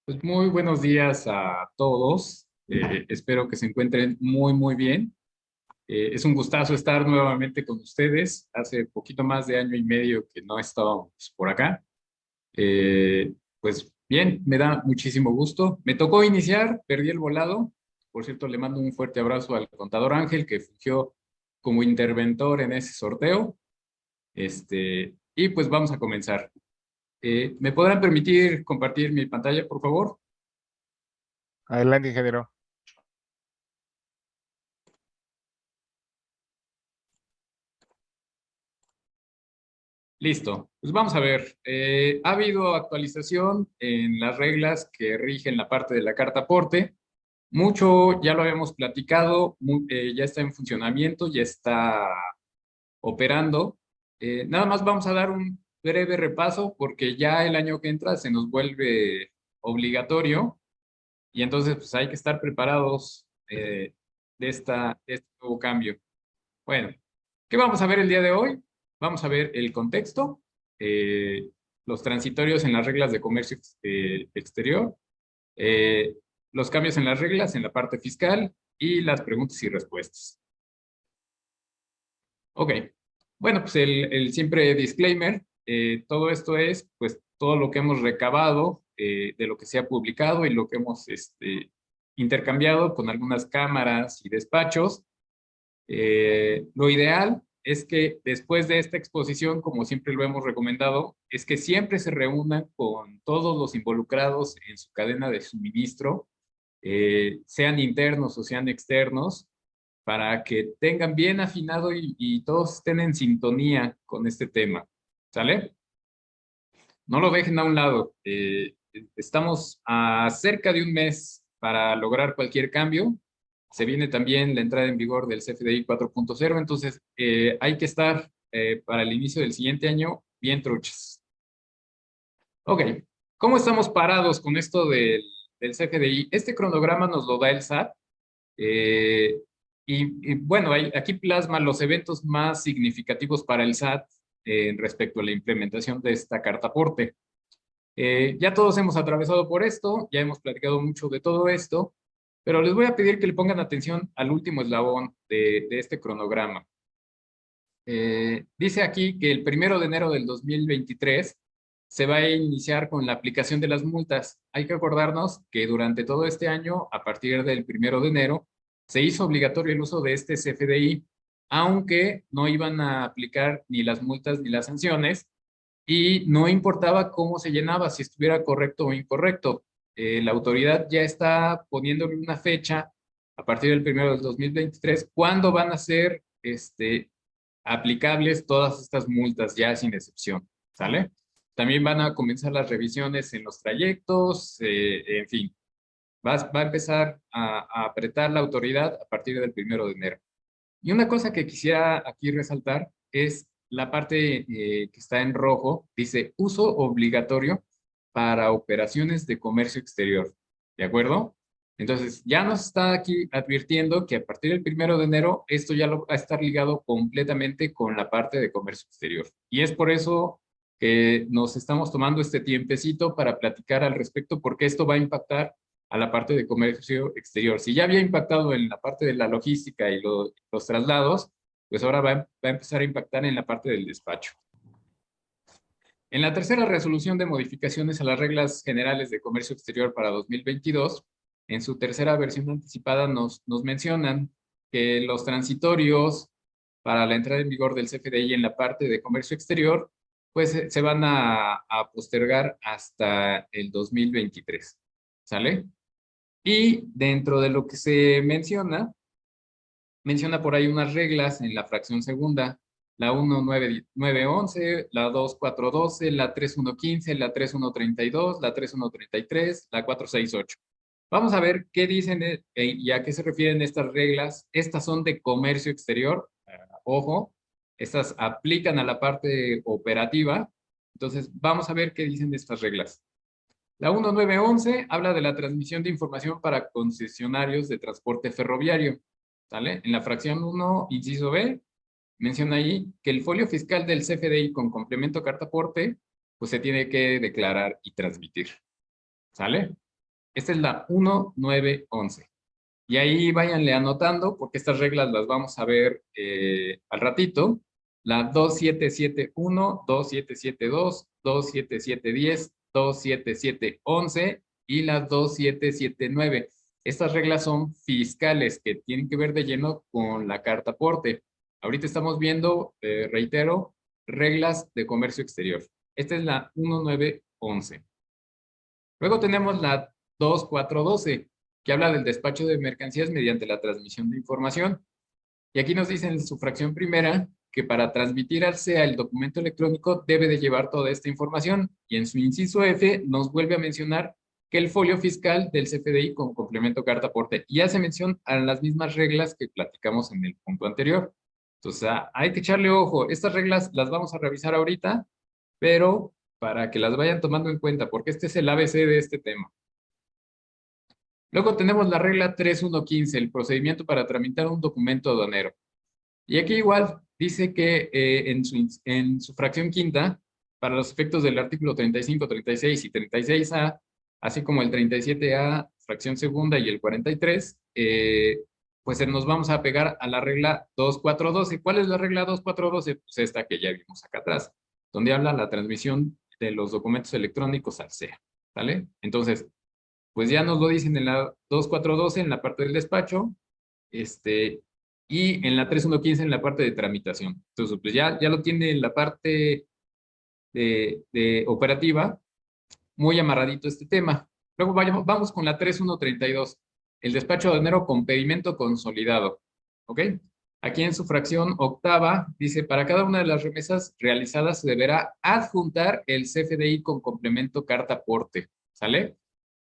Pues muy buenos días a todos. Espero que se encuentren muy bien. Es un gustazo estar nuevamente con ustedes. Hace poquito más de año y medio que no estábamos por acá. Eh, pues bien, me da muchísimo gusto. Me tocó iniciar, perdí el volado. Por cierto, le mando un fuerte abrazo al contador Ángel, que fungió como interventor en ese sorteo. Y pues vamos a comenzar. ¿Me podrán permitir compartir mi pantalla, por favor? Adelante, ingeniero. Listo, pues vamos a ver. Ha habido actualización en las reglas que rigen la parte de la carta aporte. Mucho ya lo habíamos platicado, ya está en funcionamiento, ya está operando. Nada más vamos a dar un breve repaso porque ya el año que entra se nos vuelve obligatorio y entonces pues hay que estar preparados de este nuevo cambio. Bueno, ¿qué vamos a ver el día de hoy? Vamos a ver el contexto, eh, los transitorios en las reglas de comercio exterior, eh, los cambios en las reglas en la parte fiscal y las preguntas y respuestas. Ok, bueno, pues el siempre disclaimer, todo esto es pues todo lo que hemos recabado de lo que se ha publicado y lo que hemos intercambiado con algunas cámaras y despachos. Lo ideal es que después de esta exposición, como siempre lo hemos recomendado, es que siempre se reúnan con todos los involucrados en su cadena de suministro, sean internos o sean externos, para que tengan bien afinado y todos estén en sintonía con este tema. ¿Sale? No lo dejen a un lado. Estamos a cerca de un mes para lograr cualquier cambio. Se viene también la entrada en vigor del CFDI 4.0, entonces hay que estar para el inicio del siguiente año bien truchas. Ok, ¿cómo estamos parados con esto del CFDI? Este cronograma nos lo da el SAT. eh, bueno, aquí plasma los eventos más significativos para el SAT respecto a la implementación de esta carta aporte. Ya todos hemos atravesado por esto, ya hemos platicado mucho de todo esto, pero les voy a pedir que le pongan atención al último eslabón de este cronograma. Dice aquí que el 1 de enero del 2023 se va a iniciar con la aplicación de las multas. Hay que acordarnos que durante todo este año, a partir del 1 de enero, se hizo obligatorio el uso de este CFDI, aunque no iban a aplicar ni las multas ni las sanciones, y no importaba cómo se llenaba, si estuviera correcto o incorrecto. La autoridad ya está poniéndole una fecha a partir del 1 del 2023, cuándo van a ser aplicables todas estas multas ya sin excepción, ¿sale? También van a comenzar las revisiones en los trayectos, en fin, va a empezar a apretar la autoridad a partir del 1 de enero. Y una cosa que quisiera aquí resaltar es la parte que está en rojo, dice uso obligatorio para operaciones de comercio exterior. ¿De acuerdo? Entonces, ya nos está aquí advirtiendo que a partir del 1 de enero esto ya lo va a estar ligado completamente con la parte de comercio exterior. Y es por eso que nos estamos tomando este tiempecito para platicar al respecto, porque esto va a impactar a la parte de comercio exterior. Si ya había impactado en la parte de la logística y los traslados, pues ahora va a empezar a impactar en la parte del despacho. En la tercera resolución de modificaciones a las reglas generales de comercio exterior para 2022, en su tercera versión anticipada nos mencionan que los transitorios para la entrada en vigor del CFDI en la parte de comercio exterior, pues se van a postergar hasta el 2023. ¿Sale? Y dentro de lo que se menciona por ahí unas reglas en la fracción segunda, la 1.9.11, la 2.4.12, la 3.1.15, la 3.1.32, la 3.1.33, la 4.6.8. Vamos a ver qué dicen y a qué se refieren estas reglas. Estas son de comercio exterior, ojo, estas aplican a la parte operativa. Entonces, vamos a ver qué dicen de estas reglas. La 1911 habla de la transmisión de información para concesionarios de transporte ferroviario. ¿Sale? En la fracción 1, inciso B, menciona ahí que el folio fiscal del CFDI con complemento carta aporte, pues se tiene que declarar y transmitir. ¿Sale? Esta es la 1911. Y ahí váyanle anotando porque estas reglas las vamos a ver al ratito. La 2771, 2772, 27710, 27711 y la 2779. Estas reglas son fiscales que tienen que ver de lleno con la carta aporte. Ahorita estamos viendo, reitero, reglas de comercio exterior. Esta es la 1911. Luego tenemos la 2412, que habla del despacho de mercancías mediante la transmisión de información. Y aquí nos dice en su fracción primera que para transmitir al SEA el documento electrónico debe de llevar toda esta información. Y en su inciso F nos vuelve a mencionar que el folio fiscal del CFDI con complemento carta aporte. Y hace mención a las mismas reglas que platicamos en el punto anterior. Entonces, hay que echarle ojo. Estas reglas las vamos a revisar ahorita, pero para que las vayan tomando en cuenta, porque este es el ABC de este tema. Luego tenemos la regla 3115, el procedimiento para tramitar un documento aduanero. Y aquí igual dice que en su fracción quinta, para los efectos del artículo 35, 36 y 36A, así como el 37A, fracción segunda y el 43, pues nos vamos a pegar a la regla 2412. ¿Cuál es la regla 2412? Pues esta que ya vimos acá atrás, donde habla la transmisión de los documentos electrónicos al SEA, ¿vale? Entonces, pues ya nos lo dicen en la 2412 en la parte del despacho, y en la 3115 en la parte de tramitación. Entonces, pues ya lo tiene en la parte de operativa, muy amarradito este tema. Luego vamos con la 3132, el despacho aduanero con pedimento consolidado, ¿ok? Aquí en su fracción octava dice, para cada una de las remesas realizadas se deberá adjuntar el CFDI con complemento carta aporte, ¿sale?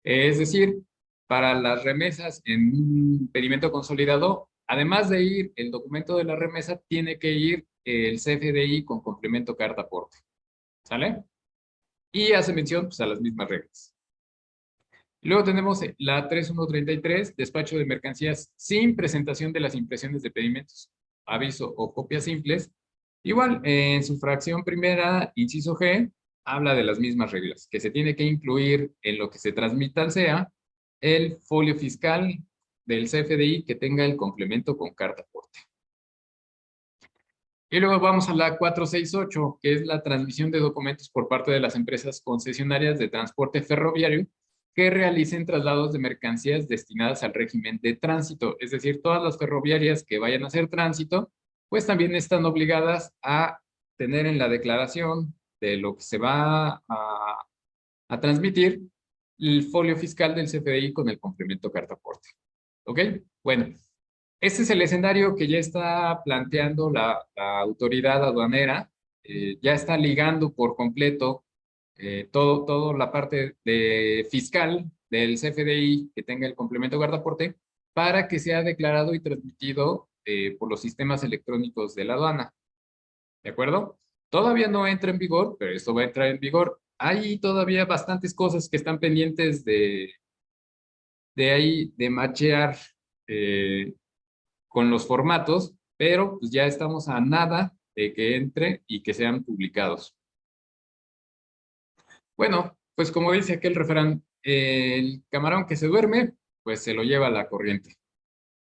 Es decir, para las remesas en un pedimento consolidado, además de ir el documento de la remesa, tiene que ir el CFDI con complemento carta aporte, ¿sale? Y hace mención pues, a las mismas reglas. Luego tenemos la 3133, despacho de mercancías sin presentación de las impresiones de pedimentos, aviso o copias simples. Igual, en su fracción primera, inciso G, habla de las mismas reglas, que se tiene que incluir en lo que se transmita al SEA el folio fiscal del CFDI que tenga el complemento con carta aporte. Y luego vamos a la 468, que es la transmisión de documentos por parte de las empresas concesionarias de transporte ferroviario que realicen traslados de mercancías destinadas al régimen de tránsito. Es decir, todas las ferroviarias que vayan a hacer tránsito, pues también están obligadas a tener en la declaración de lo que se va a transmitir el folio fiscal del CFDI con el complemento carta aporte. ¿Ok? Bueno, este es el escenario que ya está planteando la autoridad aduanera. Ya está ligando por completo toda la parte de fiscal del CFDI que tenga el complemento guardaporte para que sea declarado y transmitido por los sistemas electrónicos de la aduana. ¿De acuerdo? Todavía no entra en vigor, pero esto va a entrar en vigor. Hay todavía bastantes cosas que están pendientes de ahí, de machear con los formatos, pero pues ya estamos a nada de que entre y que sean publicados. Bueno, pues como dice aquel refrán, el camarón que se duerme, pues se lo lleva a la corriente.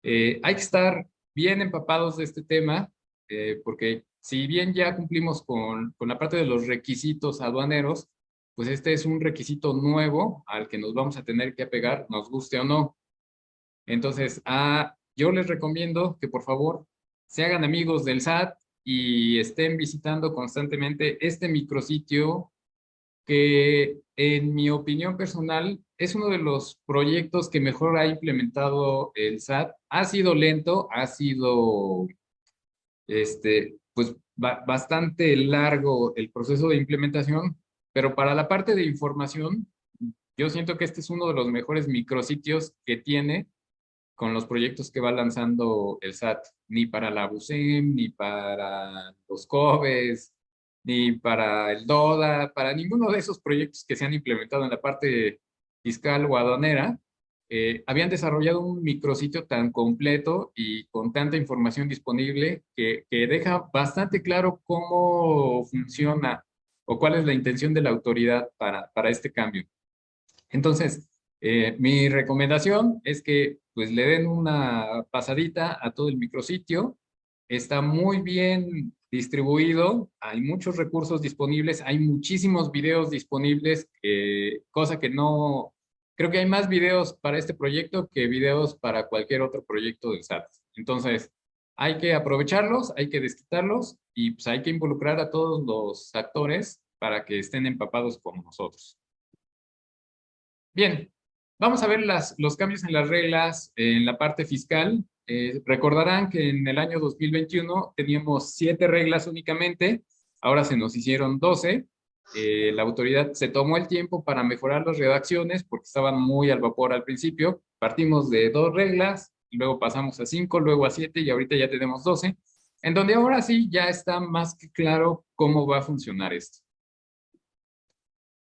Hay que estar bien empapados de este tema, porque si bien ya cumplimos con la parte de los requisitos aduaneros, pues este es un requisito nuevo al que nos vamos a tener que apegar, nos guste o no. Entonces, yo les recomiendo que por favor se hagan amigos del SAT y estén visitando constantemente este micrositio que, en mi opinión personal, es uno de los proyectos que mejor ha implementado el SAT. Ha sido lento, ha sido pues bastante largo el proceso de implementación, pero para la parte de información, yo siento que este es uno de los mejores micrositios que tiene con los proyectos que va lanzando el SAT, ni para la BUSEM, ni para los COBES, ni para el DODA, para ninguno de esos proyectos que se han implementado en la parte fiscal o aduanera, habían desarrollado un micrositio tan completo y con tanta información disponible que deja bastante claro cómo funciona o cuál es la intención de la autoridad para este cambio. Entonces, Mi recomendación es que pues le den una pasadita a todo el micrositio. Está muy bien distribuido, hay muchos recursos disponibles, hay muchísimos videos disponibles, cosa que no, creo que hay más videos para este proyecto que videos para cualquier otro proyecto del SAT. Entonces, hay que aprovecharlos, hay que desquitarlos y pues hay que involucrar a todos los actores para que estén empapados como nosotros. Bien, vamos a ver los cambios en las reglas en la parte fiscal. Recordarán que en el año 2021 teníamos 7 reglas únicamente, ahora se nos hicieron 12. La autoridad se tomó el tiempo para mejorar las redacciones porque estaban muy al vapor al principio. Partimos de 2 reglas, luego pasamos a 5, luego a 7 y ahorita ya tenemos 12, en donde ahora sí ya está más que claro cómo va a funcionar esto.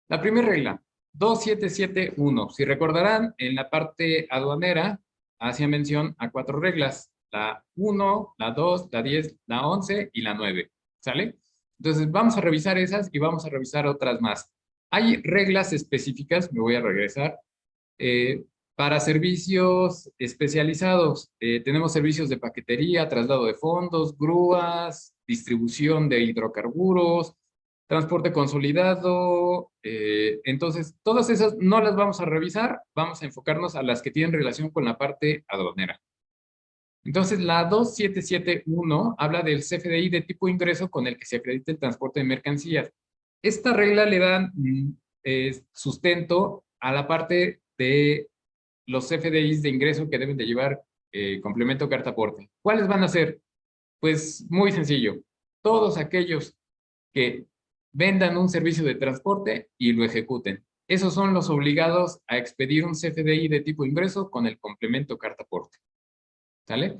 La primera regla, 2771. Si recordarán, en la parte aduanera hacía mención a 4 reglas. La 1, la 2, la 10, la 11 y la 9. ¿Sale? Entonces vamos a revisar esas y vamos a revisar otras más. Hay reglas específicas, me voy a regresar, eh, para servicios especializados. Tenemos servicios de paquetería, traslado de fondos, grúas, distribución de hidrocarburos, transporte consolidado. Entonces, todas esas no las vamos a revisar, vamos a enfocarnos a las que tienen relación con la parte aduanera. Entonces, la 2771 habla del CFDI de tipo ingreso con el que se acredita el transporte de mercancías. Esta regla le da sustento a la parte de los CFDIs de ingreso que deben de llevar complemento carta aporte. ¿Cuáles van a ser? Pues muy sencillo. Todos aquellos que vendan un servicio de transporte y lo ejecuten. Esos son los obligados a expedir un CFDI de tipo ingreso con el complemento carta aporte. ¿Sale?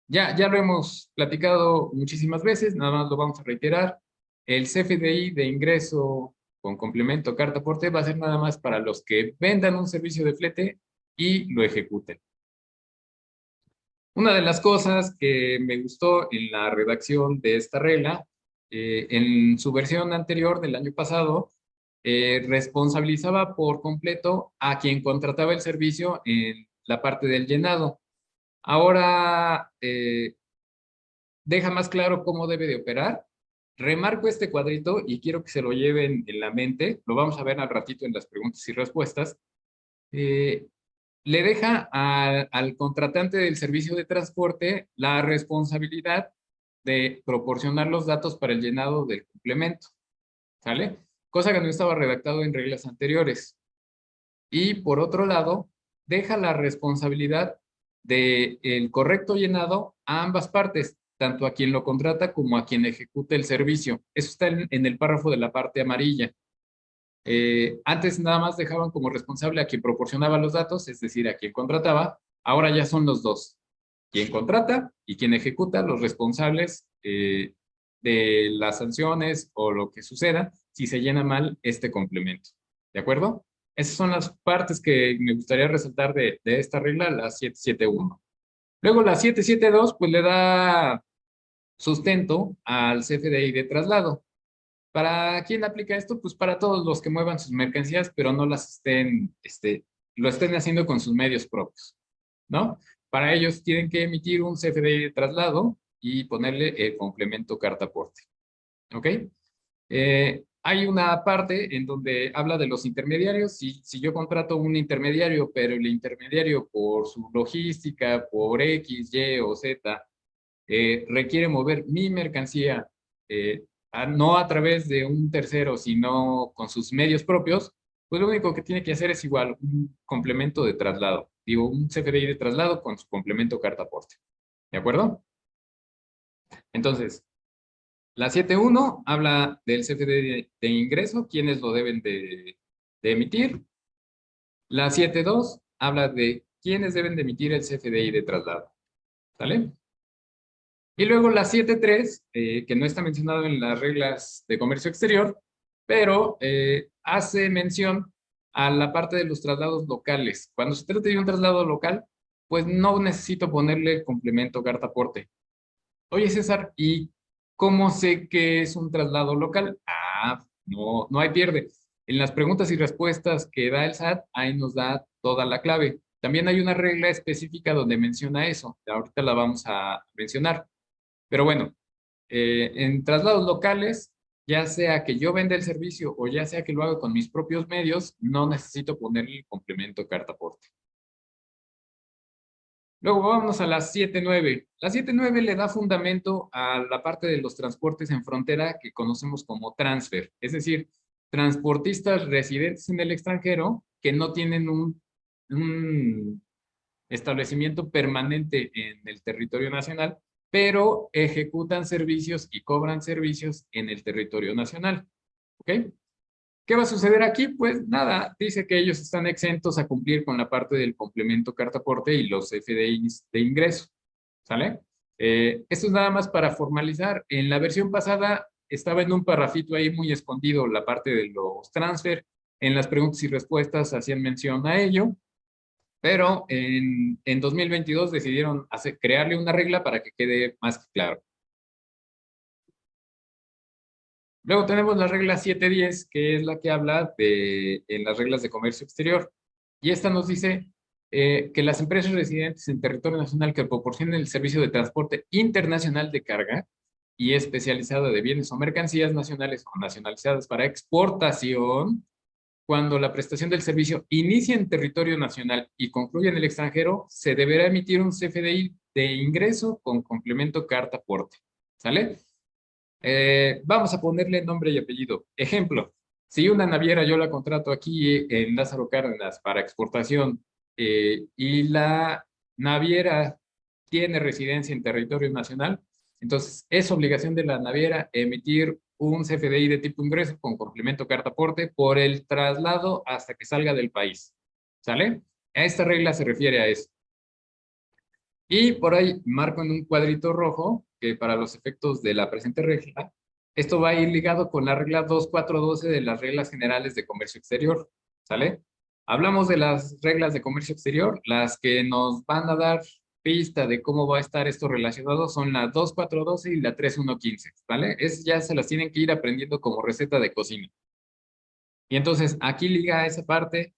Ya lo hemos platicado muchísimas veces, nada más lo vamos a reiterar. El CFDI de ingreso con complemento carta aporte va a ser nada más para los que vendan un servicio de flete y lo ejecuten. Una de las cosas que me gustó en la redacción de esta regla, en su versión anterior del año pasado, responsabilizaba por completo a quien contrataba el servicio en la parte del llenado. Ahora deja más claro cómo debe de operar. Remarco este cuadrito y quiero que se lo lleven en la mente. Lo vamos a ver al ratito en las preguntas y respuestas. Le deja al contratante del servicio de transporte la responsabilidad de proporcionar los datos para el llenado del complemento. ¿Sale? Cosa que no estaba redactado en reglas anteriores. Y por otro lado, deja la responsabilidad del correcto llenado a ambas partes, tanto a quien lo contrata como a quien ejecuta el servicio. Eso está en el párrafo de la parte amarilla. Antes nada más dejaban como responsable a quien proporcionaba los datos, es decir, a quien contrataba. Ahora ya son los dos. Quien contrata y quien ejecuta, los responsables de las sanciones o lo que suceda si se llena mal este complemento. ¿De acuerdo? Esas son las partes que me gustaría resaltar de esta regla, la 771. Luego la 772, pues le da sustento al CFDI de traslado. ¿Para quién aplica esto? Pues para todos los que muevan sus mercancías, pero no las lo estén haciendo con sus medios propios, ¿no? Para ellos tienen que emitir un CFDI de traslado y ponerle el complemento carta aporte. ¿Ok? Hay una parte en donde habla de los intermediarios. Si yo contrato un intermediario, pero el intermediario por su logística, por X, Y o Z, requiere mover mi mercancía no a través de un tercero, sino con sus medios propios, pues lo único que tiene que hacer es igual un complemento de traslado. Digo, un CFDI de traslado con su complemento carta aporte. ¿De acuerdo? Entonces, la 7.1 habla del CFDI de ingreso, quiénes lo deben de emitir. La 7.2 habla de quiénes deben de emitir el CFDI de traslado. ¿Sale? Y luego la 7.3, que no está mencionado en las reglas de comercio exterior, pero hace mención a la parte de los traslados locales. Cuando se trata de un traslado local, pues no necesito ponerle complemento carta aporte. Oye, César, ¿y cómo sé que es un traslado local? Ah, no hay pierde. En las preguntas y respuestas que da el SAT, ahí nos da toda la clave. También hay una regla específica donde menciona eso. Ahorita la vamos a mencionar. Pero bueno, en traslados locales, ya sea que yo venda el servicio o ya sea que lo haga con mis propios medios, no necesito ponerle el complemento carta aporte. Luego vamos a las 7.9. La 7.9 le da fundamento a la parte de los transportes en frontera que conocemos como transfer, es decir, transportistas residentes en el extranjero que no tienen un establecimiento permanente en el territorio nacional, pero ejecutan servicios y cobran servicios en el territorio nacional. ¿Ok? ¿Qué va a suceder aquí? Pues nada, dice que ellos están exentos a cumplir con la parte del complemento carta aporte y los FDIs de ingreso. ¿Sale? Esto es nada más para formalizar. En la versión pasada estaba en un parrafito ahí muy escondido la parte de los transfer. En las preguntas y respuestas hacían mención a ello, pero en 2022 decidieron crearle una regla para que quede más claro. Luego tenemos la regla 710, que es la que habla en las reglas de comercio exterior. Y esta nos dice que las empresas residentes en territorio nacional que proporcionen el servicio de transporte internacional de carga y especializado de bienes o mercancías nacionales o nacionalizadas para exportación, cuando la prestación del servicio inicia en territorio nacional y concluye en el extranjero, se deberá emitir un CFDI de ingreso con complemento carta aporte. ¿Sale? Vamos a ponerle nombre y apellido. Ejemplo, si una naviera yo la contrato aquí en Lázaro Cárdenas para exportación y la naviera tiene residencia en territorio nacional, entonces es obligación de la naviera emitir un CFDI de tipo ingreso con complemento carta aporte por el traslado hasta que salga del país. ¿Sale? A esta regla se refiere a eso. Y por ahí marco en un cuadrito rojo que para los efectos de la presente regla, esto va a ir ligado con la regla 2412 de las reglas generales de comercio exterior. ¿Sale? Hablamos de las reglas de comercio exterior, las que nos van a dar pista de cómo va a estar esto relacionado son la 2412 y la 3115, ¿vale? Es, ya se las tienen que ir aprendiendo como receta de cocina. Y entonces aquí liga esa parte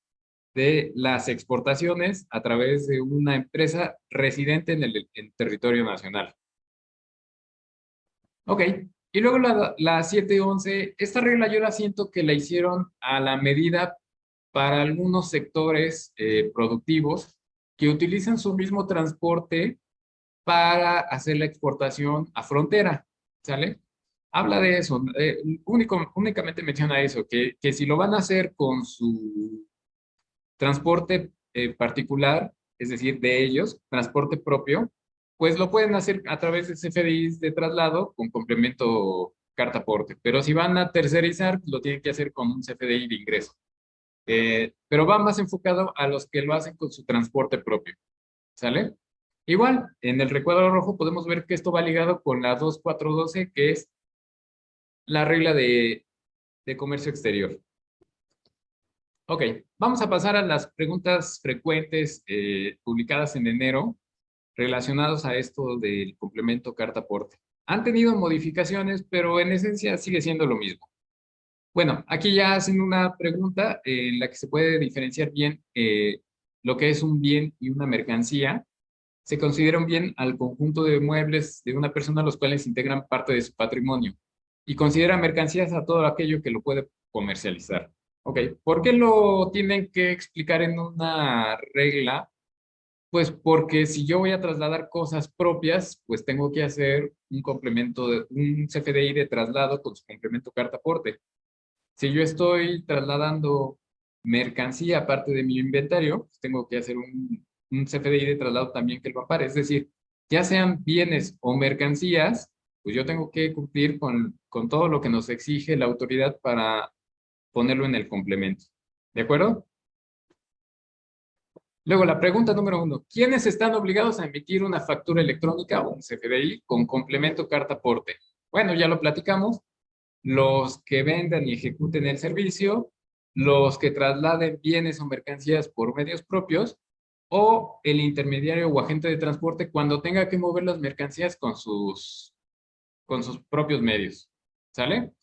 de las exportaciones a través de una empresa residente en el territorio nacional. Ok, y luego la 711, esta regla yo la siento que la hicieron a la medida para algunos sectores productivos que utilizan su mismo transporte para hacer la exportación a frontera, ¿sale? Habla de eso, únicamente menciona eso, que si lo van a hacer con su transporte particular, es decir, de ellos, transporte propio, pues lo pueden hacer a través de CFDIs de traslado con complemento carta aporte. Pero si van a tercerizar, lo tienen que hacer con un CFDI de ingreso. Pero va más enfocado a los que lo hacen con su transporte propio. ¿Sale? Igual, en el recuadro rojo podemos ver que esto va ligado con la 2412, que es la regla de comercio exterior. Ok, vamos a pasar a las preguntas frecuentes publicadas en enero relacionadas a esto del complemento carta aporte. Han tenido modificaciones, pero en esencia sigue siendo lo mismo. Bueno, aquí ya hacen una pregunta en la que se puede diferenciar bien lo que es un bien y una mercancía. Se considera un bien al conjunto de muebles de una persona los cuales integran parte de su patrimonio y considera mercancías a todo aquello que lo puede comercializar. Ok, ¿por qué lo tienen que explicar en una regla? Pues porque si yo voy a trasladar cosas propias, pues tengo que hacer un complemento, un CFDI de traslado con su complemento carta aporte. Si yo estoy trasladando mercancía aparte de mi inventario, pues tengo que hacer un CFDI de traslado también que lo ampare. Es decir, ya sean bienes o mercancías, pues yo tengo que cumplir con todo lo que nos exige la autoridad para ponerlo en el complemento. ¿De acuerdo? Luego, la pregunta número 1. ¿Quiénes están obligados a emitir una factura electrónica o un CFDI con complemento carta aporte? Bueno, ya lo platicamos. Los que vendan y ejecuten el servicio, los que trasladen bienes o mercancías por medios propios, o el intermediario o agente de transporte cuando tenga que mover las mercancías con sus propios medios. ¿Sale?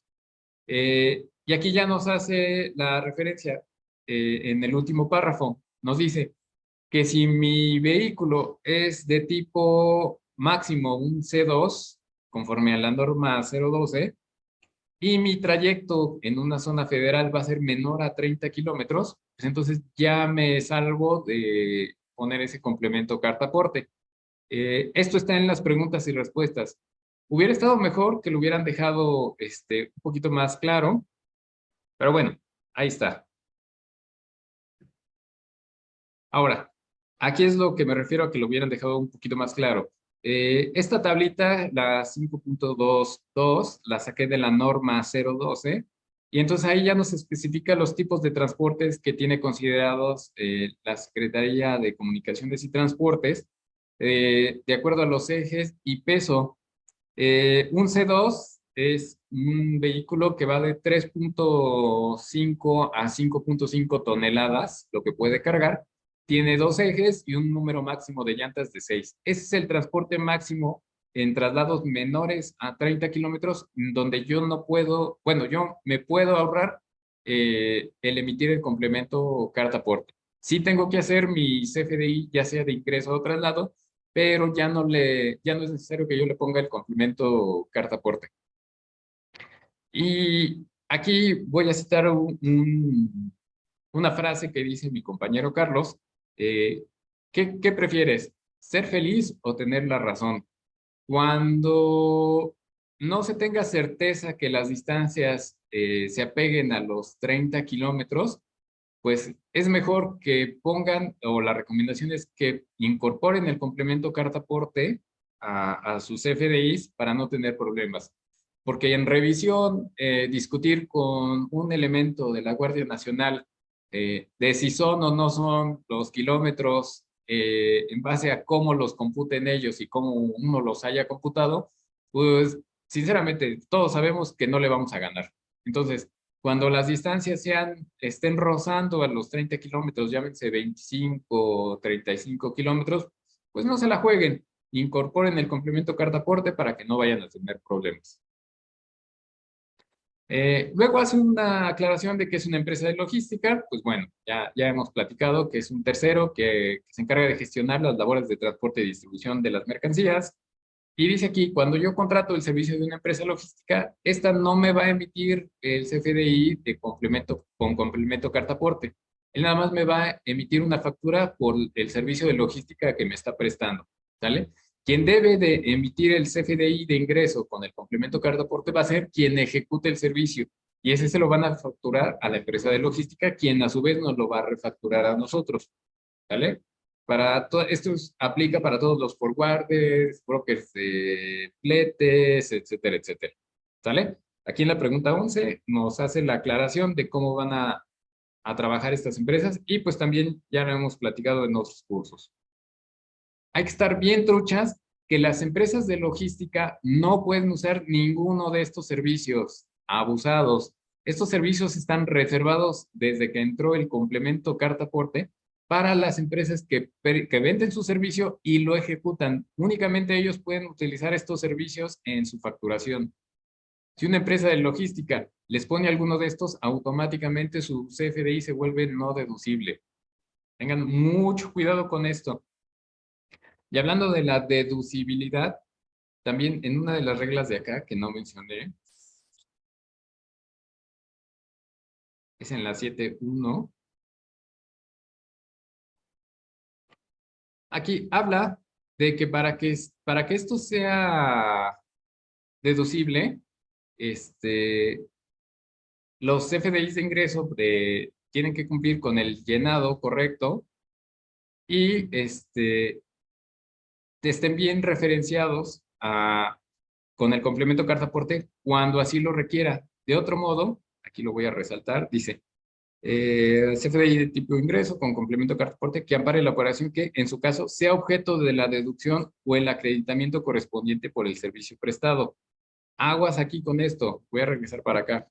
Y aquí ya nos hace la referencia en el último párrafo. Nos dice que si mi vehículo es de tipo máximo un C2, conforme a la norma 012, y mi trayecto en una zona federal va a ser menor a 30 kilómetros, pues entonces ya me salvo de poner ese complemento carta-aporte. Esto está en las preguntas y respuestas. Hubiera estado mejor que lo hubieran dejado un poquito más claro, pero bueno, ahí está. Ahora, aquí es lo que me refiero a que lo hubieran dejado un poquito más claro. Esta tablita, la 5.22, la saqué de la norma 012, y entonces ahí ya nos especifica los tipos de transportes que tiene considerados la Secretaría de Comunicaciones y Transportes, de acuerdo a los ejes y peso. Un C2 es un vehículo que va de 3.5 a 5.5 toneladas, lo que puede cargar. Tiene dos ejes y un número máximo de llantas de 6. Ese es el transporte máximo en traslados menores a 30 kilómetros, donde yo no puedo, bueno, yo me puedo ahorrar el emitir el complemento carta aporte. Sí tengo que hacer mi CFDI, ya sea de ingreso o traslado, pero ya no es necesario que yo le ponga el complemento carta aporte. Y aquí voy a citar una frase que dice mi compañero Carlos. eh, ¿Qué prefieres? ¿Ser feliz o tener la razón? Cuando no se tenga certeza que las distancias se apeguen a los 30 kilómetros, pues es mejor que pongan, o la recomendación es que incorporen el complemento carta aporte a sus FDIs para no tener problemas. Porque en revisión, discutir con un elemento de la Guardia Nacional de si son o no son los kilómetros en base a cómo los computen ellos y cómo uno los haya computado, pues sinceramente todos sabemos que no le vamos a ganar. Entonces, cuando las distancias estén rozando a los 30 kilómetros, llámense 25 o 35 kilómetros, pues no se la jueguen. Incorporen el complemento carta aporte para que no vayan a tener problemas. Luego hace una aclaración de que es una empresa de logística. Pues bueno, ya hemos platicado que es un tercero que se encarga de gestionar las labores de transporte y distribución de las mercancías. Y dice aquí, cuando yo contrato el servicio de una empresa logística, esta no me va a emitir el CFDI de complemento, con complemento carta aporte. Él nada más me va a emitir una factura por el servicio de logística que me está prestando, ¿sale? Quien debe de emitir el CFDI de ingreso con el complemento carta aporte va a ser quien ejecute el servicio. Y ese se lo van a facturar a la empresa de logística, quien a su vez nos lo va a refacturar a nosotros, ¿vale? Esto aplica para todos los forwarders, brokers de fletes, etcétera, etcétera. ¿Sale? Aquí en la pregunta 11 nos hace la aclaración de cómo van a trabajar estas empresas y pues también ya lo hemos platicado en otros cursos. Hay que estar bien truchas que las empresas de logística no pueden usar ninguno de estos servicios abusados. Estos servicios están reservados desde que entró el complemento carta aporte para las empresas que venden su servicio y lo ejecutan. Únicamente ellos pueden utilizar estos servicios en su facturación. Si una empresa de logística les pone alguno de estos, automáticamente su CFDI se vuelve no deducible. Tengan mucho cuidado con esto. Y hablando de la deducibilidad, también en una de las reglas de acá que no mencioné, es en la 7.1. Aquí habla de que para que esto sea deducible, los CFDIs de ingreso tienen que cumplir con el llenado correcto y estén bien referenciados con el complemento carta aporte cuando así lo requiera. De otro modo, aquí lo voy a resaltar, dice, CFDI de tipo de ingreso con complemento carta aporte que ampare la operación que, en su caso, sea objeto de la deducción o el acreditamiento correspondiente por el servicio prestado. Aguas aquí con esto. Voy a regresar para acá.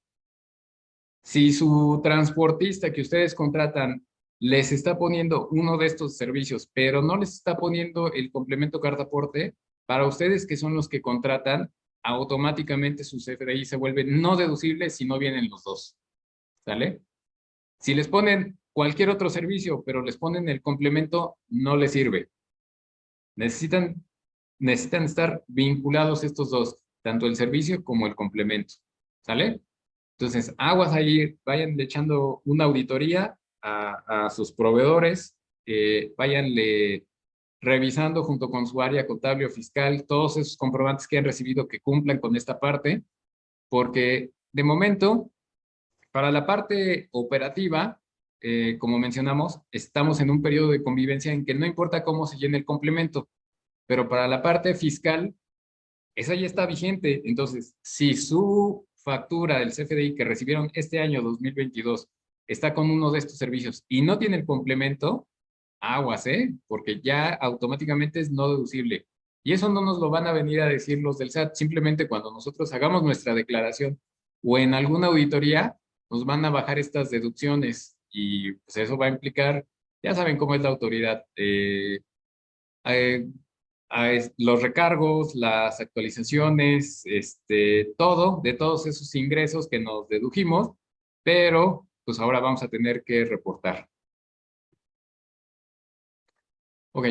Si su transportista que ustedes contratan les está poniendo uno de estos servicios, pero no les está poniendo el complemento carta aporte, para ustedes que son los que contratan, automáticamente su CFDI se vuelve no deducible si no vienen los dos. ¿sale? Si les ponen cualquier otro servicio, pero les ponen el complemento, no les sirve. Necesitan, necesitan estar vinculados estos dos, tanto el servicio como el complemento, ¿sale? Entonces, aguas ahí, vayan echando una auditoría a sus proveedores, váyanle revisando junto con su área contable o fiscal todos esos comprobantes que han recibido que cumplan con esta parte, porque de momento, para la parte operativa, como mencionamos, estamos en un periodo de convivencia en que no importa cómo se llene el complemento, pero para la parte fiscal, esa ya está vigente. Entonces, si su factura del CFDI que recibieron este año 2022 está con uno de estos servicios y no tiene el complemento, aguas, ¿eh? Porque ya automáticamente es no deducible. Y eso no nos lo van a venir a decir los del SAT, simplemente cuando nosotros hagamos nuestra declaración o en alguna auditoría, nos van a bajar estas deducciones y pues eso va a implicar, ya saben cómo es la autoridad, eh, los recargos, las actualizaciones, todo, de todos esos ingresos que nos dedujimos, pero pues ahora vamos a tener que reportar. Ok.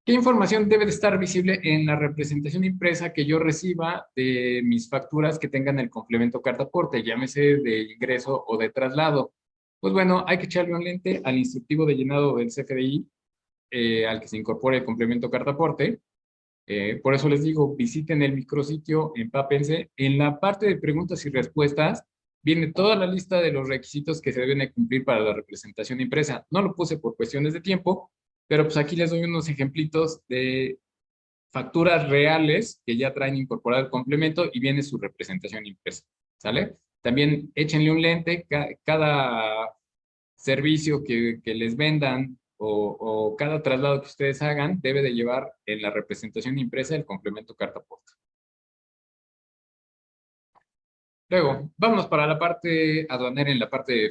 ¿Qué información debe de estar visible en la representación impresa que yo reciba de mis facturas que tengan el complemento carta aporte, llámese de ingreso o de traslado? Pues bueno, hay que echarle un lente al instructivo de llenado del CFDI, al que se incorpora el complemento carta aporte. Por eso les digo, visiten el micrositio, empápense. En la parte de preguntas y respuestas viene toda la lista de los requisitos que se deben de cumplir para la representación impresa. No lo puse por cuestiones de tiempo, pero pues aquí les doy unos ejemplitos de facturas reales que ya traen incorporado el complemento y viene su representación impresa, ¿sale? También échenle un lente, cada servicio que les vendan o cada traslado que ustedes hagan debe de llevar en la representación impresa el complemento carta aporte. Luego, vámonos para la parte aduanera en la parte de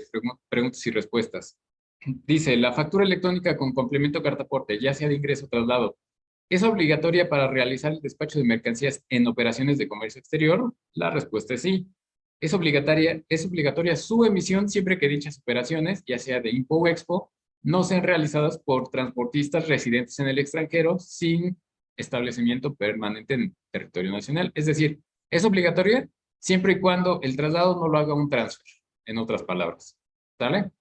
preguntas y respuestas. Dice, la factura electrónica con complemento carta aporte, ya sea de ingreso o traslado, ¿es obligatoria para realizar el despacho de mercancías en operaciones de comercio exterior? La respuesta es sí. Es obligatoria su emisión siempre que dichas operaciones, ya sea de Impo o Expo, no sean realizadas por transportistas residentes en el extranjero sin establecimiento permanente en territorio nacional. Es decir, es obligatoria siempre y cuando el traslado no lo haga un transfer, en otras palabras. ¿Sale?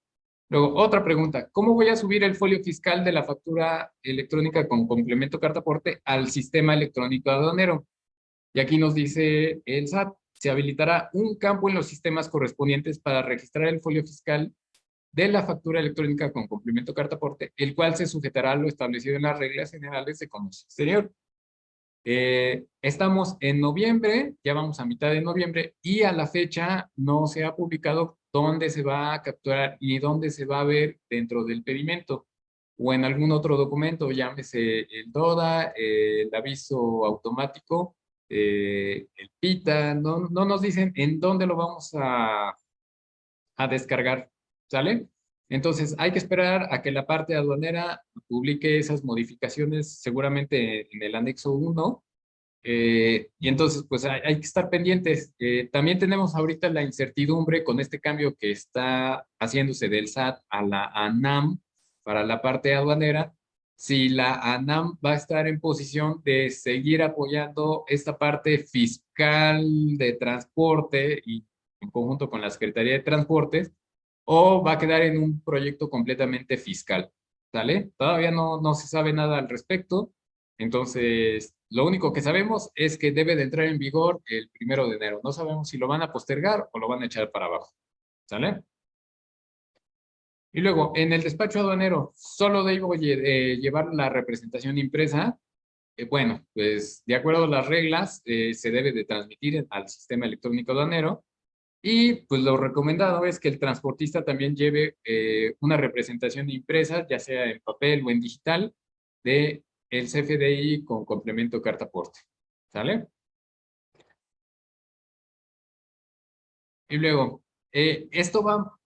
Luego, otra pregunta. ¿Cómo voy a subir el folio fiscal de la factura electrónica con complemento carta aporte al sistema electrónico aduanero? Y aquí nos dice el SAT, se habilitará un campo en los sistemas correspondientes para registrar el folio fiscal de la factura electrónica con complemento carta aporte, el cual se sujetará a lo establecido en las reglas generales de comercio exterior. Estamos en noviembre, ya vamos a mitad de noviembre y a la fecha no se ha publicado dónde se va a capturar y dónde se va a ver dentro del pedimento o en algún otro documento, llámese el DODA, el aviso automático, el PITA, no nos dicen en dónde lo vamos a descargar, ¿sale? Entonces hay que esperar a que la parte aduanera publique esas modificaciones seguramente en el anexo 1 y entonces, pues hay que estar pendientes. También tenemos ahorita la incertidumbre con este cambio que está haciéndose del SAT a la ANAM para la parte aduanera. Si la ANAM va a estar en posición de seguir apoyando esta parte fiscal de transporte y en conjunto con la Secretaría de Transportes, o va a quedar en un proyecto completamente fiscal. ¿Sale? Todavía no se sabe nada al respecto. Entonces, lo único que sabemos es que debe de entrar en vigor el 1 de enero. No sabemos si lo van a postergar o lo van a echar para abajo. ¿Sale? Y luego, en el despacho aduanero, solo debo llevar la representación impresa. Bueno, pues de acuerdo a las reglas, se debe de transmitir al sistema electrónico aduanero. Y pues lo recomendado es que el transportista también lleve una representación impresa, ya sea en papel o en digital, de el CFDI con complemento carta aporte. ¿Sale? Y luego, esto va,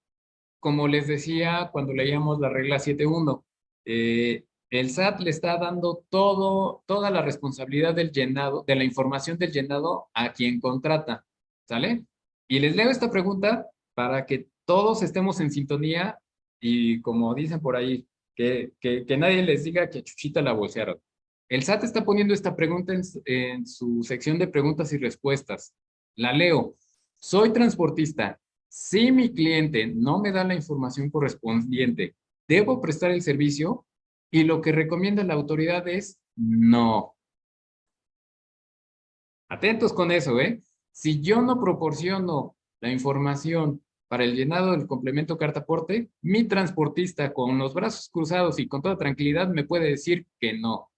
como les decía cuando leíamos la regla 7.1, el SAT le está dando toda la responsabilidad del llenado, de la información del llenado a quien contrata. ¿Sale? Y les leo esta pregunta para que todos estemos en sintonía y como dicen por ahí, que nadie les diga que a Chuchita la bolsearon. El SAT está poniendo esta pregunta en su sección de preguntas y respuestas. La leo. Soy transportista. Si mi cliente no me da la información correspondiente, ¿debo prestar el servicio? Y lo que recomienda la autoridad es no. Atentos con eso, ¿eh? Si yo no proporciono la información para el llenado del complemento carta aporte, mi transportista con los brazos cruzados y con toda tranquilidad me puede decir que no.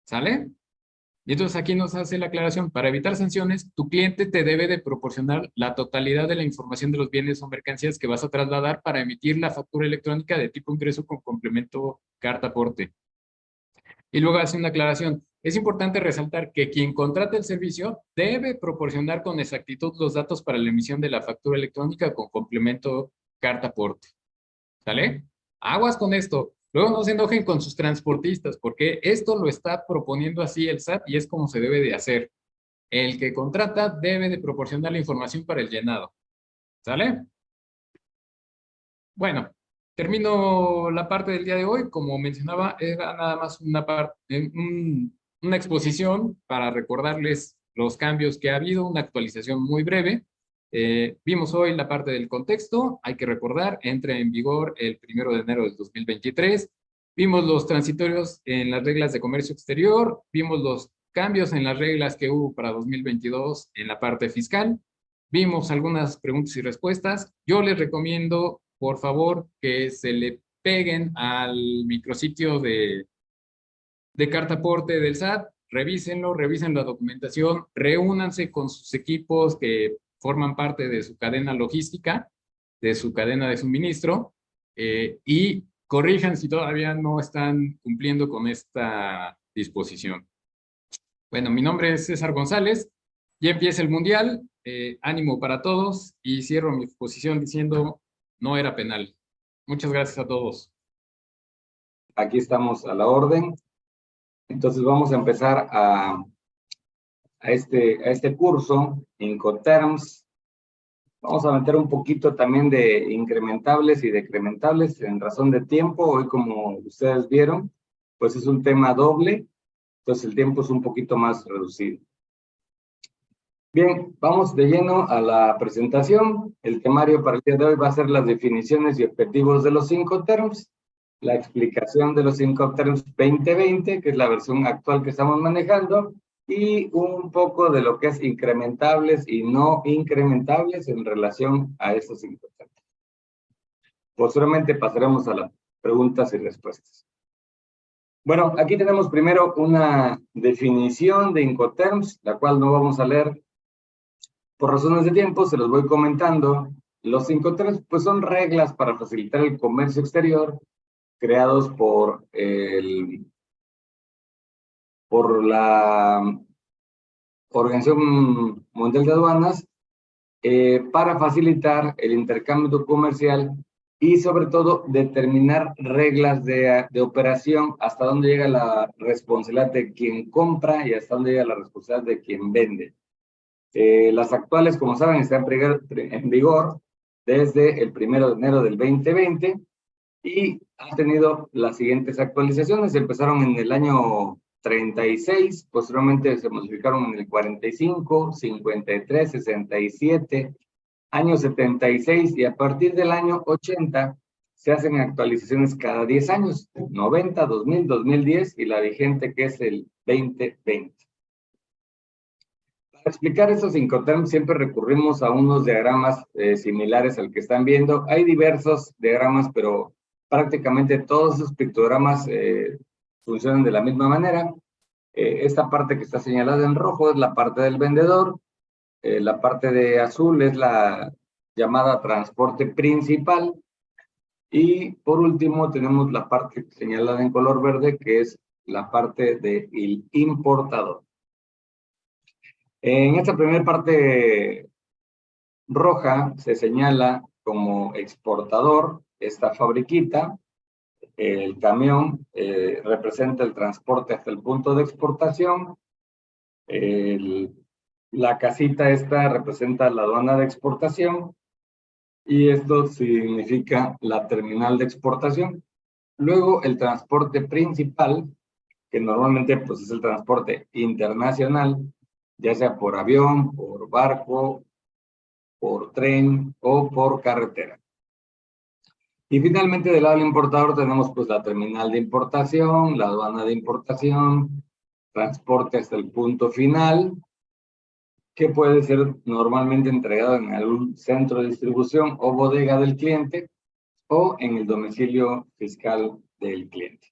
¿Sale? Y entonces aquí nos hace la aclaración, para evitar sanciones, tu cliente te debe de proporcionar la totalidad de la información de los bienes o mercancías que vas a trasladar para emitir la factura electrónica de tipo ingreso con complemento carta aporte. Y luego hace una aclaración. Es importante resaltar que quien contrata el servicio debe proporcionar con exactitud los datos para la emisión de la factura electrónica con complemento carta aporte. ¿Sale? Aguas con esto. Luego no se enojen con sus transportistas, porque esto lo está proponiendo así el SAT y es como se debe de hacer. El que contrata debe de proporcionar la información para el llenado. ¿Sale? Bueno, termino la parte del día de hoy. Como mencionaba, era nada más una exposición para recordarles los cambios que ha habido, una actualización muy breve. Vimos hoy la parte del contexto. Hay que recordar, entra en vigor el 1 de enero del 2023. Vimos los transitorios en las reglas de comercio exterior. Vimos los cambios en las reglas que hubo para 2022 en la parte fiscal. Vimos algunas preguntas y respuestas. Yo les recomiendo, por favor, que se le peguen al micrositio de carta aporte del SAT, revísenlo, revisen la documentación, reúnanse con sus equipos que forman parte de su cadena logística, de su cadena de suministro, y corrijan si todavía no están cumpliendo con esta disposición. Bueno, mi nombre es César González, ya empieza el Mundial, ánimo para todos y cierro mi exposición diciendo no era penal. Muchas gracias a todos. Aquí estamos a la orden. Entonces vamos a empezar a este curso, Incoterms. Vamos a meter un poquito también de incrementables y decrementables en razón de tiempo. Hoy, como ustedes vieron, pues es un tema doble, entonces el tiempo es un poquito más reducido. Bien, vamos de lleno a la presentación. El temario para el día de hoy va a ser las definiciones y objetivos de los Incoterms, la explicación de los Incoterms 2020, que es la versión actual que estamos manejando, y un poco de lo que es incrementables y no incrementables en relación a esos Incoterms. Posteriormente pasaremos a las preguntas y respuestas. Bueno, aquí tenemos primero una definición de Incoterms, la cual no vamos a leer por razones de tiempo, se los voy comentando. Los Incoterms pues son reglas para facilitar el comercio exterior creados por la Organización Mundial de Aduanas para facilitar el intercambio comercial y sobre todo determinar reglas de operación, hasta dónde llega la responsabilidad de quien compra y hasta dónde llega la responsabilidad de quien vende. Las actuales, como saben, están en vigor desde el 1 de enero del 2020 y han tenido las siguientes actualizaciones. Empezaron en el año 36, posteriormente se modificaron en el 45, 53, 67, año 76 y a partir del año 80 se hacen actualizaciones cada 10 años, 90, 2000, 2010 y la vigente que es el 2020. Para explicar estos Incoterms siempre recurrimos a unos diagramas similares al que están viendo. Hay diversos diagramas, pero prácticamente todos esos pictogramas funcionan de la misma manera. Esta parte que está señalada en rojo es la parte del vendedor. La parte de azul es la llamada transporte principal. Y por último tenemos la parte señalada en color verde, que es la parte del importador. En esta primera parte roja se señala como exportador esta fabriquita. El camión representa el transporte hasta el punto de exportación. La casita esta representa la aduana de exportación. y esto significa la terminal de exportación. Luego, el transporte principal, que normalmente pues, es el transporte internacional, ya sea por avión, por barco, por tren o por carretera. Y finalmente, del lado del importador tenemos pues la terminal de importación, la aduana de importación, transporte hasta el punto final, que puede ser normalmente entregado en algún centro de distribución o bodega del cliente o en el domicilio fiscal del cliente,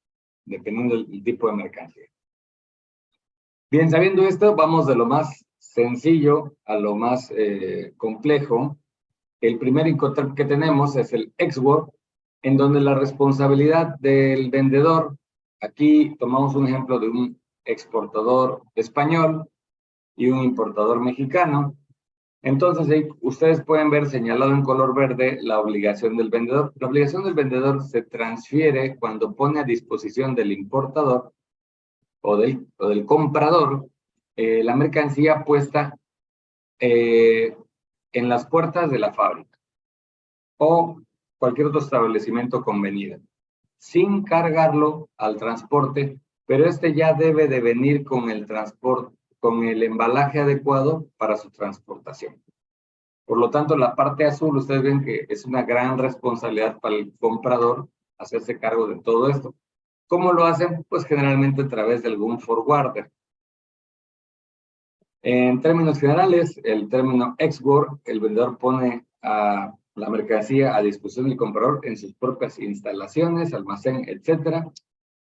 dependiendo del tipo de mercancía. Bien, sabiendo esto, vamos de lo más sencillo a lo más complejo. El primer Incoterm que tenemos es el ex-work, en donde la responsabilidad del vendedor, aquí tomamos un ejemplo de un exportador español y un importador mexicano. Entonces, ahí ustedes pueden ver señalado en color verde la obligación del vendedor. La obligación del vendedor se transfiere cuando pone a disposición del importador o del comprador la mercancía puesta en las puertas de la fábrica o cualquier otro establecimiento convenido, sin cargarlo al transporte, pero este ya debe de venir con el transporte, con el embalaje adecuado para su transportación. Por lo tanto, la parte azul, ustedes ven que es una gran responsabilidad para el comprador hacerse cargo de todo esto. ¿Cómo lo hacen? Pues generalmente a través de algún forwarder. En términos generales, el término ex-work, el vendedor pone a la mercancía a disposición del comprador en sus propias instalaciones, almacén, etcétera,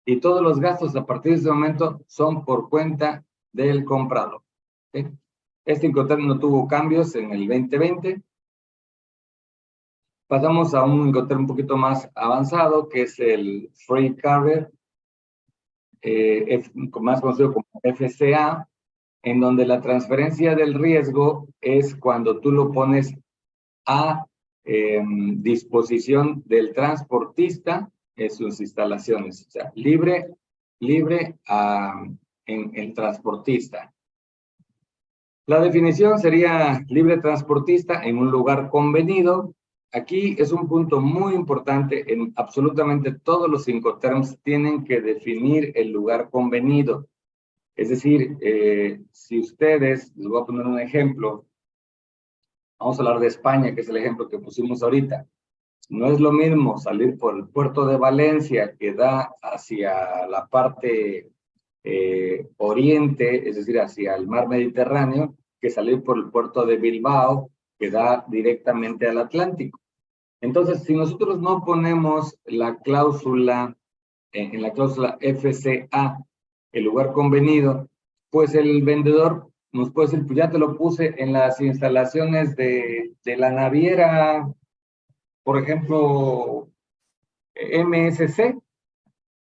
y todos los gastos a partir de ese momento son por cuenta del comprador. ¿Sí? Este Incoterm no tuvo cambios en el 2020. Pasamos a un Incoterm un poquito más avanzado, que es el Freight Carrier, más conocido como FCA, en donde la transferencia del riesgo es cuando tú lo pones a disposición del transportista en sus instalaciones, o sea, libre en el transportista. La definición sería libre transportista en un lugar convenido. Aquí es un punto muy importante, en absolutamente todos los Incoterms tienen que definir el lugar convenido. Es decir, si ustedes, les voy a poner un ejemplo, vamos a hablar de España, que es el ejemplo que pusimos ahorita. No es lo mismo salir por el puerto de Valencia, que da hacia la parte oriente, es decir, hacia el mar Mediterráneo, que salir por el puerto de Bilbao, que da directamente al Atlántico. Entonces, si nosotros no ponemos la cláusula, en la cláusula FCA, el lugar convenido, pues el vendedor nos puede decir, pues ya te lo puse en las instalaciones de la naviera, por ejemplo, MSC,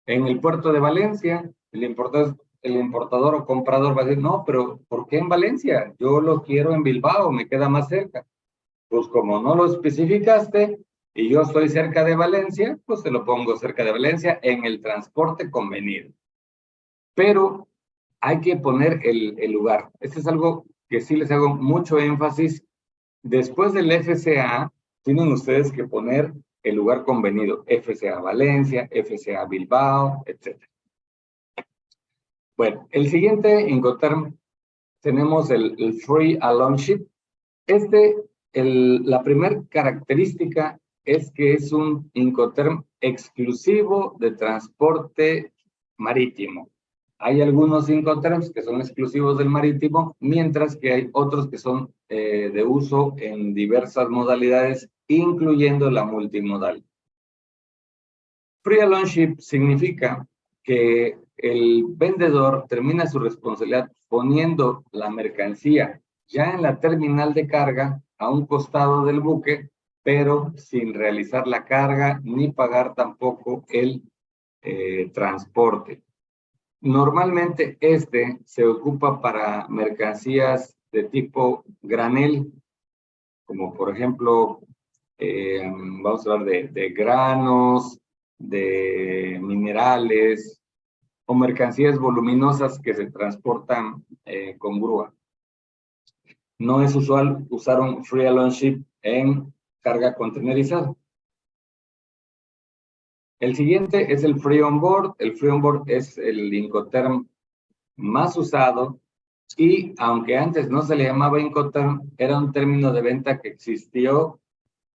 en el puerto de Valencia. El importador o comprador va a decir, no, pero ¿por qué en Valencia? Yo lo quiero en Bilbao, me queda más cerca. Pues como no lo especificaste y yo estoy cerca de Valencia, pues te lo pongo cerca de Valencia en el transporte convenido. Pero hay que poner el lugar. Esto es algo que sí les hago mucho énfasis. Después del FCA, tienen ustedes que poner el lugar convenido. FCA Valencia, FCA Bilbao, etc. Bueno, el siguiente Incoterm tenemos el Free Along Ship. La primera característica es que es un Incoterm exclusivo de transporte marítimo. Hay algunos Incoterms que son exclusivos del marítimo, mientras que hay otros que son de uso en diversas modalidades, incluyendo la multimodal. Free Along Ship significa que el vendedor termina su responsabilidad poniendo la mercancía ya en la terminal de carga a un costado del buque, pero sin realizar la carga ni pagar tampoco el transporte. Normalmente se ocupa para mercancías de tipo granel, como por ejemplo, vamos a hablar de granos, de minerales o mercancías voluminosas que se transportan con grúa. No es usual usar un Free Along Ship en carga contenerizada. El siguiente es el Free On Board. El Free On Board es el Incoterm más usado y aunque antes no se le llamaba Incoterm, era un término de venta que existió,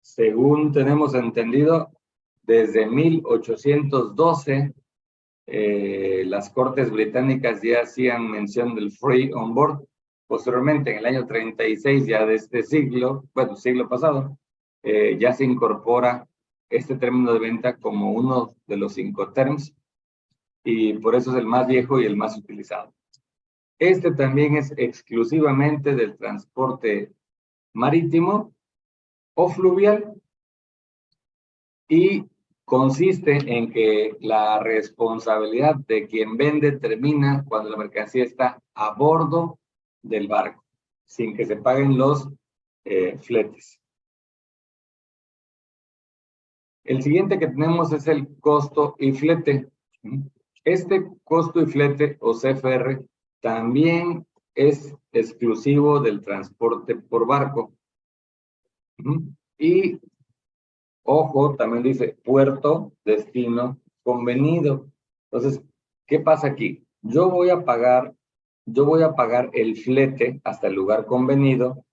según tenemos entendido, desde 1812. Las cortes británicas ya hacían mención del Free On Board. Posteriormente, en el año 36 ya de este siglo, bueno, siglo pasado, ya se incorpora este término de venta como uno de los Incoterms y por eso es el más viejo y el más utilizado. Este también es exclusivamente del transporte marítimo o fluvial y consiste en que la responsabilidad de quien vende termina cuando la mercancía está a bordo del barco, sin que se paguen los fletes. El siguiente que tenemos es el costo y flete. Este costo y flete o CFR también es exclusivo del transporte por barco. Y ojo, también dice puerto, destino, convenido. Entonces, ¿qué pasa aquí? Yo voy a pagar el flete hasta el lugar convenido,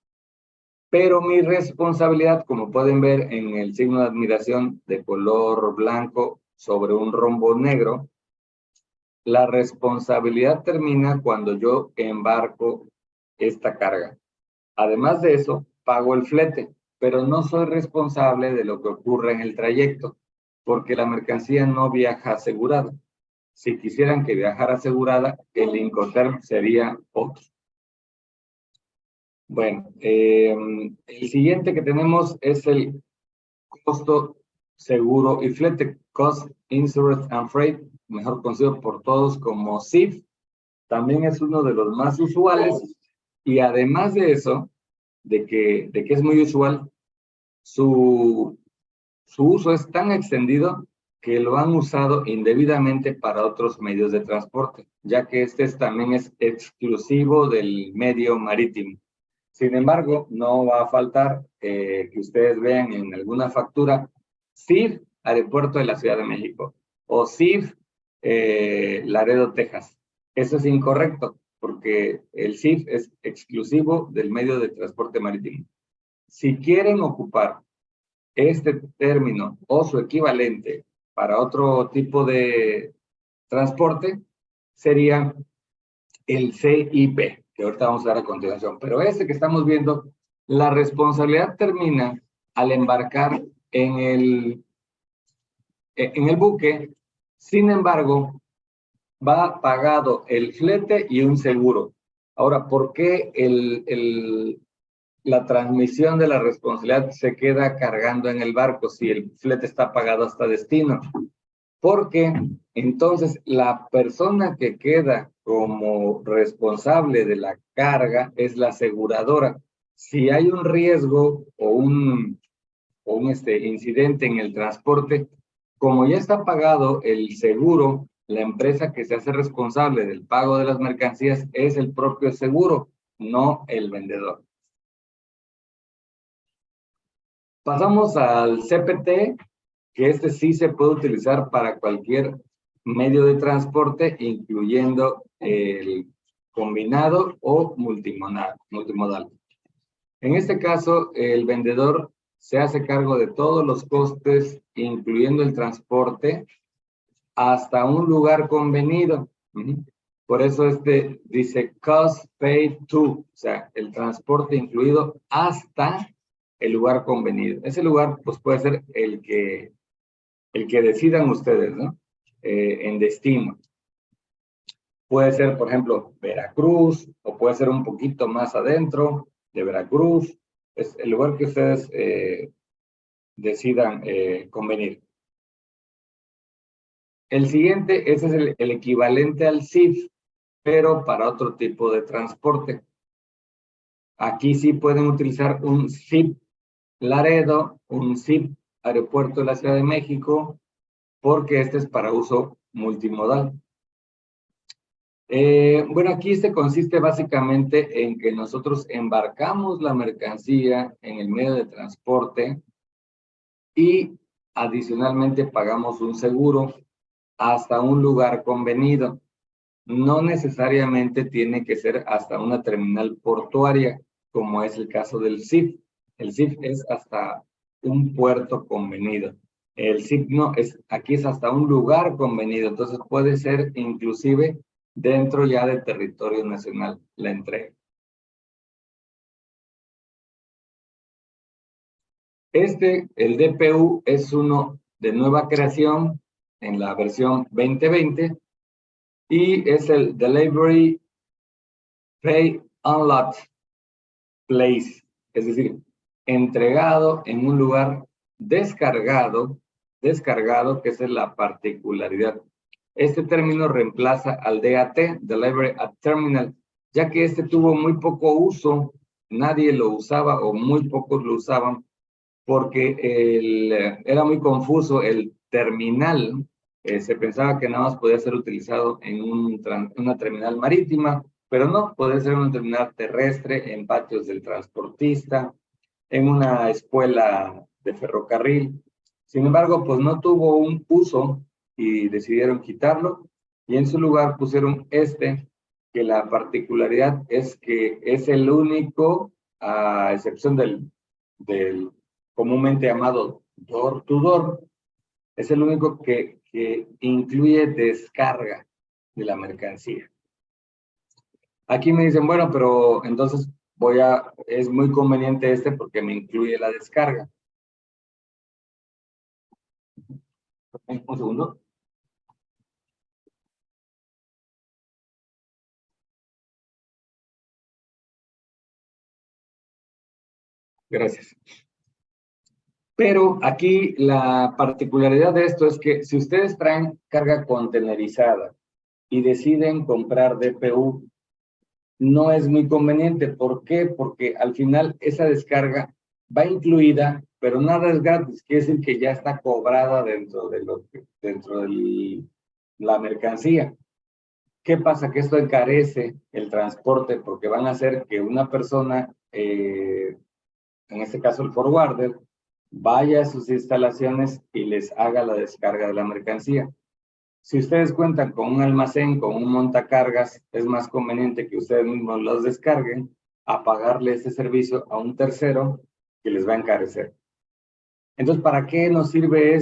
pero mi responsabilidad, como pueden ver en el signo de admiración de color blanco sobre un rombo negro, la responsabilidad termina cuando yo embarco esta carga. Además de eso, pago el flete, pero no soy responsable de lo que ocurra en el trayecto, porque la mercancía no viaja asegurada. Si quisieran que viajara asegurada, el Incoterm sería otro. Bueno, el siguiente que tenemos es el costo, seguro y flete, Cost, Insurance and Freight, mejor conocido por todos como CIF. También es uno de los más usuales y además de eso, de que es muy usual, su uso es tan extendido que lo han usado indebidamente para otros medios de transporte, ya que también es exclusivo del medio marítimo. Sin embargo, no va a faltar que ustedes vean en alguna factura CIF, Aeropuerto de la Ciudad de México, o CIF, Laredo, Texas. Eso es incorrecto, porque el CIF es exclusivo del medio de transporte marítimo. Si quieren ocupar este término o su equivalente para otro tipo de transporte, sería el CIP, que ahorita vamos a ver a continuación. Pero este que estamos viendo, la responsabilidad termina al embarcar en el buque. Sin embargo, va pagado el flete y un seguro. Ahora, ¿por qué la transmisión de la responsabilidad se queda cargando en el barco si el flete está pagado hasta destino? Porque entonces la persona que queda como responsable de la carga es la aseguradora. Si hay un riesgo o un incidente en el transporte, como ya está pagado el seguro, la empresa que se hace responsable del pago de las mercancías es el propio seguro, no el vendedor. Pasamos al CPT, que sí se puede utilizar para cualquier medio de transporte, incluyendo el combinado o multimodal. En este caso, el vendedor se hace cargo de todos los costes, incluyendo el transporte, hasta un lugar convenido. Por eso dice cost paid to, o sea, el transporte incluido hasta el lugar convenido. Ese lugar, pues, puede ser el que decidan ustedes, ¿no? En destino. Puede ser, por ejemplo, Veracruz, o puede ser un poquito más adentro de Veracruz. Es el lugar que ustedes decidan convenir. El siguiente, ese es el equivalente al CIF, pero para otro tipo de transporte. Aquí sí pueden utilizar un CIF Laredo, un CIF Aeropuerto de la Ciudad de México, porque este es para uso multimodal. Bueno, aquí consiste básicamente en que nosotros embarcamos la mercancía en el medio de transporte y adicionalmente pagamos un seguro hasta un lugar convenido. No necesariamente tiene que ser hasta una terminal portuaria, como es el caso del CIF. El CIF es hasta un puerto convenido. El CIF no, aquí es hasta un lugar convenido, entonces puede ser inclusive dentro ya del territorio nacional la entrega. El DPU es uno de nueva creación en la versión 2020 y es el Delivery Pay Unlocked Place, es decir, entregado en un lugar descargado, que esa es la particularidad. Este término reemplaza al DAT, Delivery at Terminal, ya que este tuvo muy poco uso, nadie lo usaba o muy pocos lo usaban, porque era muy confuso el terminal. Se pensaba que nada más podía ser utilizado en una terminal marítima, pero no, puede ser una terminal terrestre, en patios del transportista, en una escuela de ferrocarril. Sin embargo, pues no tuvo un uso y decidieron quitarlo, y en su lugar pusieron que la particularidad es que es el único, a excepción del comúnmente llamado door to door, es el único que incluye descarga de la mercancía. Aquí me dicen, bueno, pero entonces es muy conveniente porque me incluye la descarga. Un segundo. Gracias. Pero aquí la particularidad de esto es que si ustedes traen carga contenerizada y deciden comprar DPU, no es muy conveniente. ¿Por qué? Porque al final esa descarga va incluida, pero nada es gratis. Quiere decir que ya está cobrada dentro de la mercancía. ¿Qué pasa? Que esto encarece el transporte porque van a hacer que una persona, en este caso el forwarder, vaya a sus instalaciones y les haga la descarga de la mercancía. Si ustedes cuentan con un almacén, con un montacargas, es más conveniente que ustedes mismos los descarguen a pagarle ese servicio a un tercero que les va a encarecer. Entonces, ¿para qué nos sirve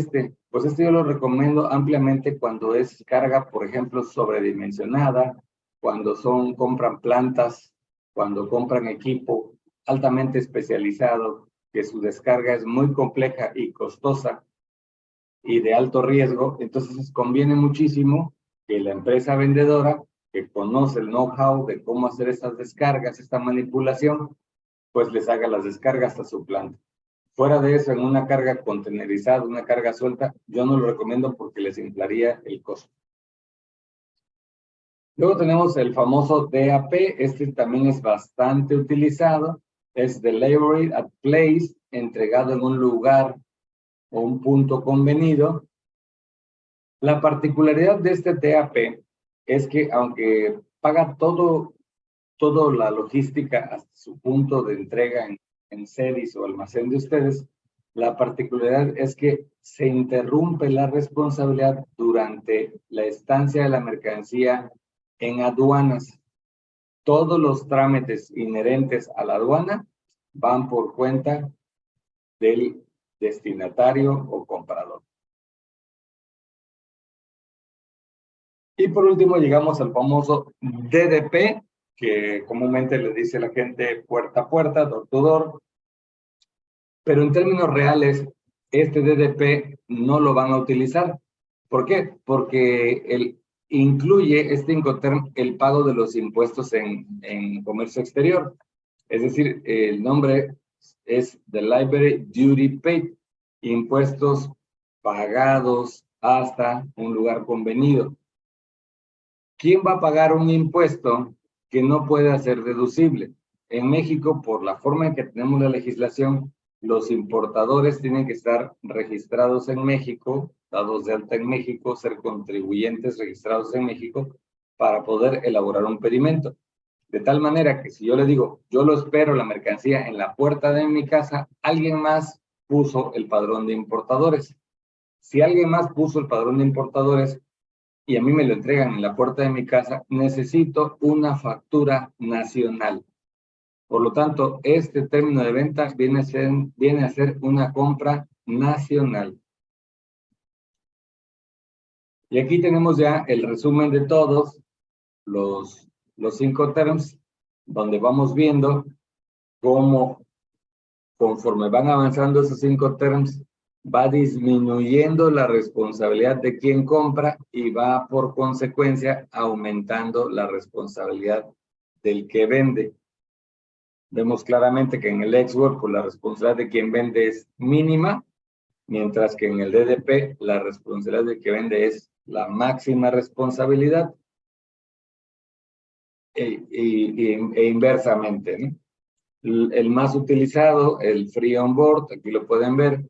Pues yo lo recomiendo ampliamente cuando es carga, por ejemplo, sobredimensionada, cuando compran plantas, cuando compran equipo altamente especializado, que su descarga es muy compleja y costosa y de alto riesgo. Entonces conviene muchísimo que la empresa vendedora, que conoce el know-how de cómo hacer estas descargas, esta manipulación, pues les haga las descargas a su planta. Fuera de eso, en una carga contenerizada, una carga suelta, yo no lo recomiendo porque les inflaría el costo. Luego tenemos el famoso DAP, también es bastante utilizado, es Delivery at Place, entregado en un lugar o un punto convenido. La particularidad de este DAP es que aunque paga toda la logística hasta su punto de entrega en sedis o almacén de ustedes, la particularidad es que se interrumpe la responsabilidad durante la estancia de la mercancía en aduanas. Todos los trámites inherentes a la aduana van por cuenta del destinatario o comprador. Y por último llegamos al famoso DDP, que comúnmente le dice la gente puerta a puerta, door to door. Pero en términos reales, este DDP no lo van a utilizar. ¿Por qué? Porque incluye Incoterm el pago de los impuestos en comercio exterior. Es decir, el nombre es Delivery Duty Paid, impuestos pagados hasta un lugar convenido. ¿Quién va a pagar un impuesto que no puede ser deducible? En México, por la forma en que tenemos la legislación, los importadores tienen que estar registrados en México, dados de alta en México, ser contribuyentes registrados en México para poder elaborar un pedimento. De tal manera que si yo le digo, yo lo espero la mercancía en la puerta de mi casa, alguien más puso el padrón de importadores. Si alguien más puso el padrón de importadores y a mí me lo entregan en la puerta de mi casa, necesito una factura nacional. Por lo tanto, este término de venta viene a ser una compra nacional. Y aquí tenemos ya el resumen de todos los 5 terms, donde vamos viendo cómo, conforme van avanzando esos 5 terms, va disminuyendo la responsabilidad de quien compra y va por consecuencia aumentando la responsabilidad del que vende. Vemos claramente que en el export, pues la responsabilidad de quien vende es mínima, mientras que en el DDP la responsabilidad de quien vende es la máxima responsabilidad. E inversamente, ¿no? El más utilizado, el Free On Board, aquí lo pueden ver,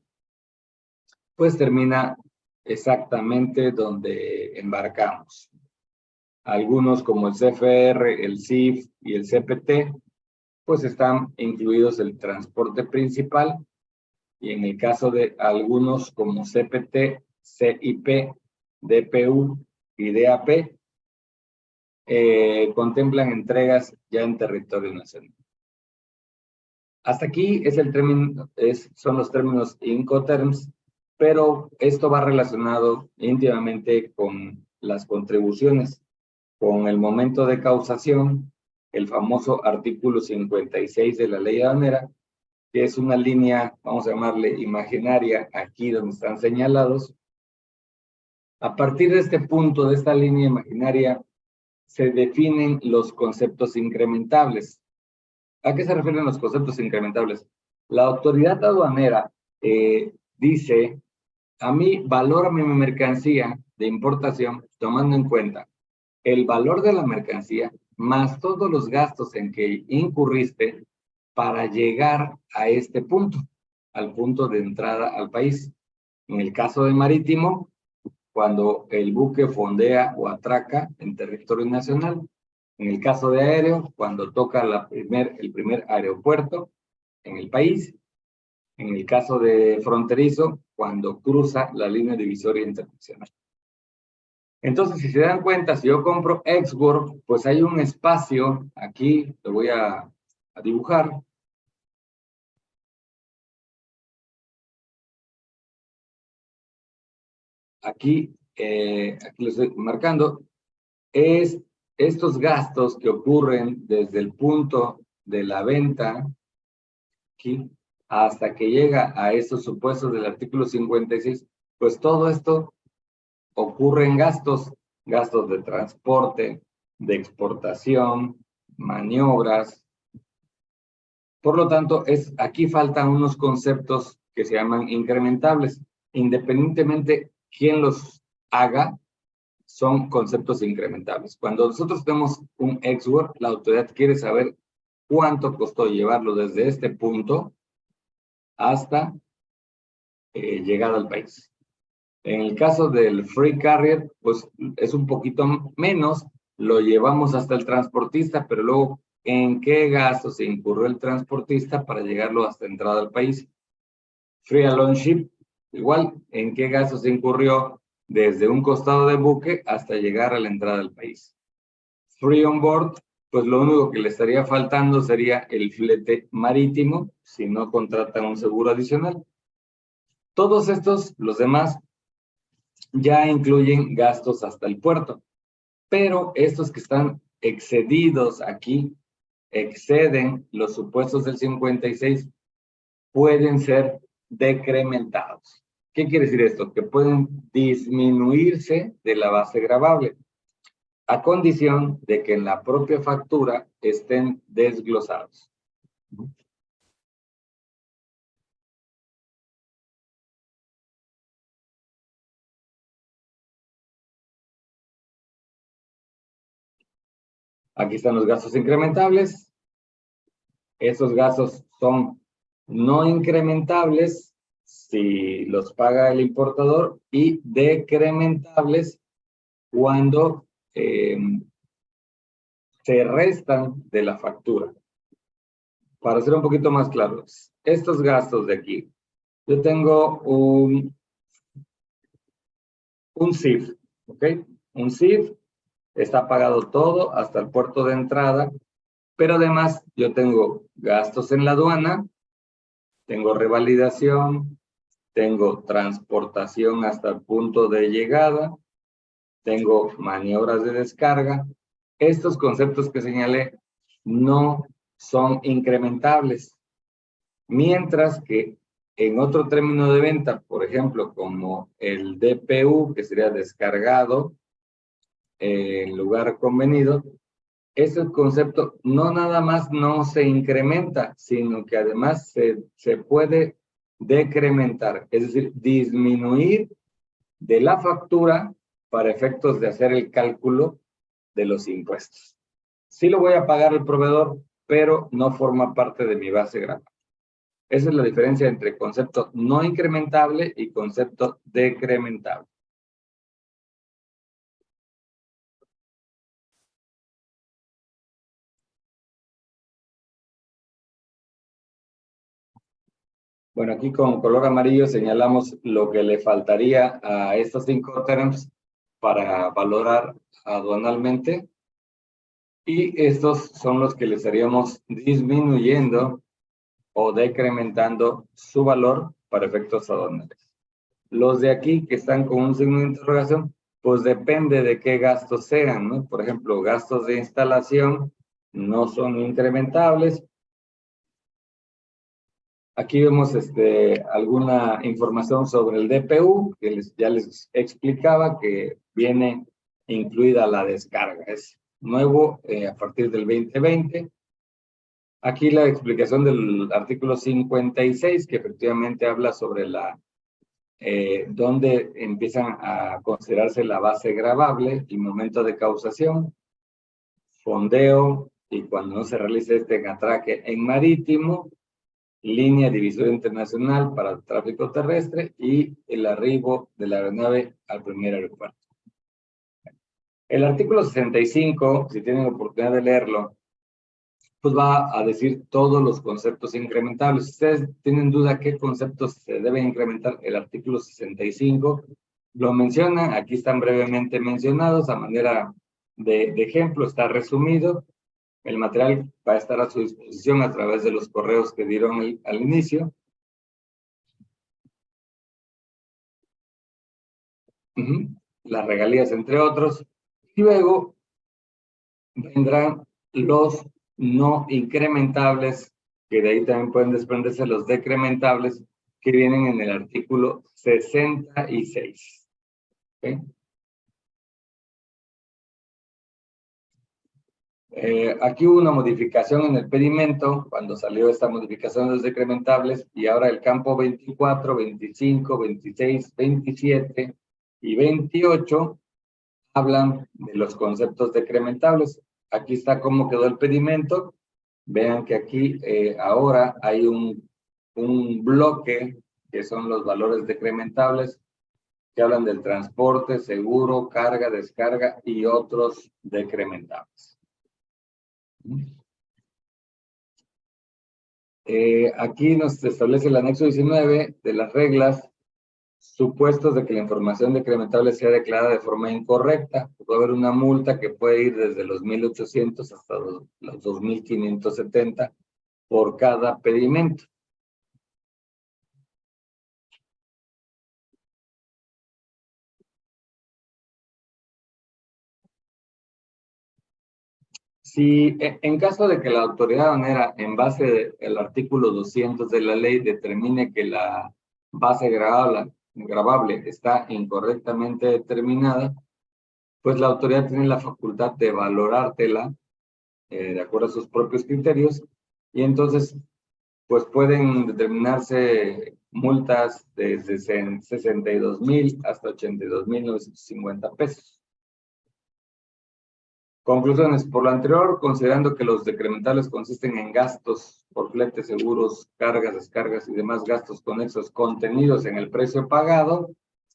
pues termina exactamente donde embarcamos. Algunos como el CFR, el CIF y el CPT, pues están incluidos el transporte principal, y en el caso de algunos como CPT, CIP, DPU y DAP, contemplan entregas ya en territorio nacional. Hasta aquí es el término, son los términos Incoterms, pero esto va relacionado íntimamente con las contribuciones, con el momento de causación, el famoso artículo 56 de la ley aduanera, que es una línea, vamos a llamarle imaginaria, aquí donde están señalados. A partir de este punto, de esta línea imaginaria, se definen los conceptos incrementables. ¿A qué se refieren los conceptos incrementables? La autoridad aduanera dice, a mí, valórame mi mercancía de importación tomando en cuenta el valor de la mercancía más todos los gastos en que incurriste para llegar a este punto, al punto de entrada al país. En el caso de marítimo, cuando el buque fondea o atraca en territorio nacional. En el caso de aéreo, cuando toca el primer aeropuerto en el país. En el caso de fronterizo, cuando cruza la línea divisoria internacional. Entonces, si se dan cuenta, si yo compro export, pues hay un espacio, aquí lo voy a dibujar. Aquí lo estoy marcando. Es estos gastos que ocurren desde el punto de la venta, aquí, hasta que llega a esos supuestos del artículo 56, pues todo esto ocurre en gastos de transporte, de exportación, maniobras. Por lo tanto, aquí faltan unos conceptos que se llaman incrementables. Independientemente quién los haga, son conceptos incrementables. Cuando nosotros tenemos un export, la autoridad quiere saber cuánto costó llevarlo desde este punto hasta llegar al país. En el caso del free carrier, pues es un poquito menos, lo llevamos hasta el transportista, pero luego, ¿en qué gasto se incurrió el transportista para llegarlo hasta entrada al país? Free alone ship, igual, ¿en qué gasto se incurrió desde un costado de buque hasta llegar a la entrada del país? Free on board, pues lo único que le estaría faltando sería el flete marítimo, si no contratan un seguro adicional. Todos estos, los demás, ya incluyen gastos hasta el puerto, pero estos que están excedidos aquí, exceden los supuestos del 56, pueden ser decrementados. ¿Qué quiere decir esto? Que pueden disminuirse de la base gravable, a condición de que en la propia factura estén desglosados. Aquí están los gastos incrementables. Esos gastos son no incrementables si los paga el importador y decrementables cuando se restan de la factura. Para ser un poquito más claros, estos gastos de aquí, Yo tengo un CIF, ¿ok? Un CIF, está pagado todo hasta el puerto de entrada, pero además yo tengo gastos en la aduana, tengo revalidación, tengo transportación hasta el punto de llegada, tengo maniobras de descarga. Estos conceptos que señalé no son incrementables, mientras que en otro término de venta, por ejemplo, como el DPU, que sería descargado en lugar convenido, ese concepto no nada más no se incrementa, sino que además se puede decrementar, es decir, disminuir de la factura para efectos de hacer el cálculo de los impuestos. Sí lo voy a pagar el proveedor, pero no forma parte de mi base gravable. Esa es la diferencia entre concepto no incrementable y concepto decrementable. Bueno, aquí con color amarillo señalamos lo que le faltaría a estos 5 terms para valorar aduanalmente. Y estos son los que le estaríamos disminuyendo o decrementando su valor para efectos aduanales. Los de aquí que están con un signo de interrogación, pues depende de qué gastos sean, ¿no? Por ejemplo, gastos de instalación no son incrementables. Aquí vemos alguna información sobre el DPU, que ya les explicaba que viene incluida la descarga. Es nuevo a partir del 2020. Aquí la explicación del artículo 56, que efectivamente habla sobre dónde empiezan a considerarse la base gravable, el momento de causación, fondeo, y cuando no se realice en atraque en marítimo, línea divisoria internacional para el tráfico terrestre y el arribo de la aeronave al primer aeropuerto. El artículo 65, si tienen oportunidad de leerlo, pues va a decir todos los conceptos incrementables. Si ustedes tienen duda qué conceptos se deben incrementar, el artículo 65 lo menciona, aquí están brevemente mencionados a manera de ejemplo, está resumido. El material va a estar a su disposición a través de los correos que dieron al inicio. Las regalías, entre otros. Y luego vendrán los no incrementables, que de ahí también pueden desprenderse los decrementables, que vienen en el artículo 66. ¿Okay? Aquí hubo una modificación en el pedimento, cuando salió esta modificación de los decrementables, y ahora el campo 24, 25, 26, 27 y 28 hablan de los conceptos decrementables. Aquí está cómo quedó el pedimento. Vean que aquí ahora hay un bloque que son los valores decrementables que hablan del transporte, seguro, carga, descarga y otros decrementables. Aquí nos establece el anexo 19 de las reglas, supuestos de que la información decrementable sea declarada de forma incorrecta. Puede haber una multa que puede ir desde los 1,800 hasta los 2,570 por cada pedimento. Si en caso de que la autoridad aduanera, en base del artículo 200 de la ley, determine que la base gravable está incorrectamente determinada, pues la autoridad tiene la facultad de valorártela de acuerdo a sus propios criterios, y entonces pues pueden determinarse multas desde 62,000 hasta 82,950 pesos. Conclusiones. Por lo anterior, considerando que los decrementables consisten en gastos por fletes, seguros, cargas, descargas y demás gastos conexos contenidos en el precio pagado,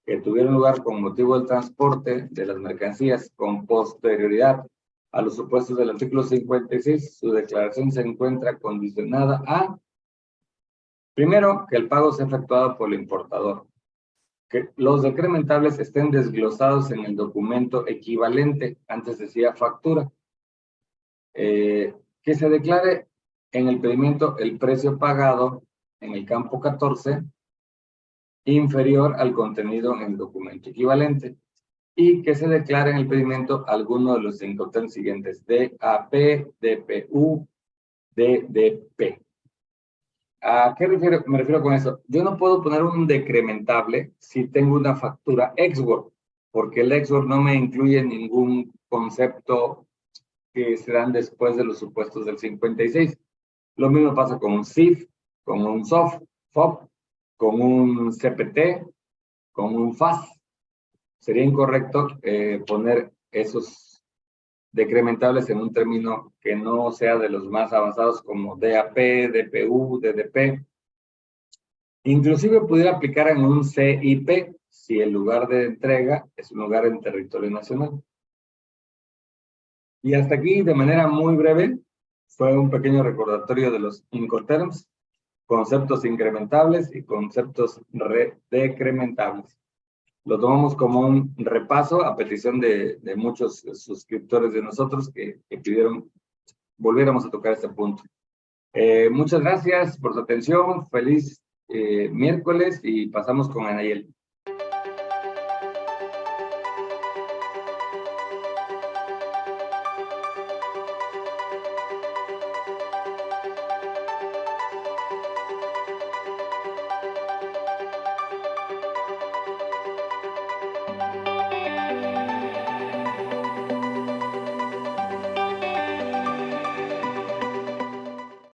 que tuvieron lugar con motivo del transporte de las mercancías con posterioridad a los supuestos del artículo 56, su declaración se encuentra condicionada a, Primero, que el pago sea efectuado por el importador. Que los decrementables estén desglosados en el documento equivalente, antes decía factura. Que se declare en el pedimento el precio pagado en el campo 14 inferior al contenido en el documento equivalente y que se declare en el pedimento alguno de los incoterms siguientes: DAP, DPU, DDP. ¿A qué me refiero con eso? Yo no puedo poner un decrementable si tengo una factura ex-work, porque el ex-work no me incluye ningún concepto que se dan después de los supuestos del 56. Lo mismo pasa con un CIF, con un SOF, FOB, con un CPT, con un FAS. Sería incorrecto poner esos decrementables en un término que no sea de los más avanzados como DAP, DPU, DDP. Inclusive pudiera aplicar en un CIP si el lugar de entrega es un lugar en territorio nacional. Y hasta aquí, de manera muy breve, fue un pequeño recordatorio de los Incoterms, conceptos incrementables y conceptos decrementables. Lo tomamos como un repaso a petición de muchos suscriptores de nosotros que pidieron volviéramos a tocar este punto. Muchas gracias por su atención. Feliz miércoles y pasamos con Anayel.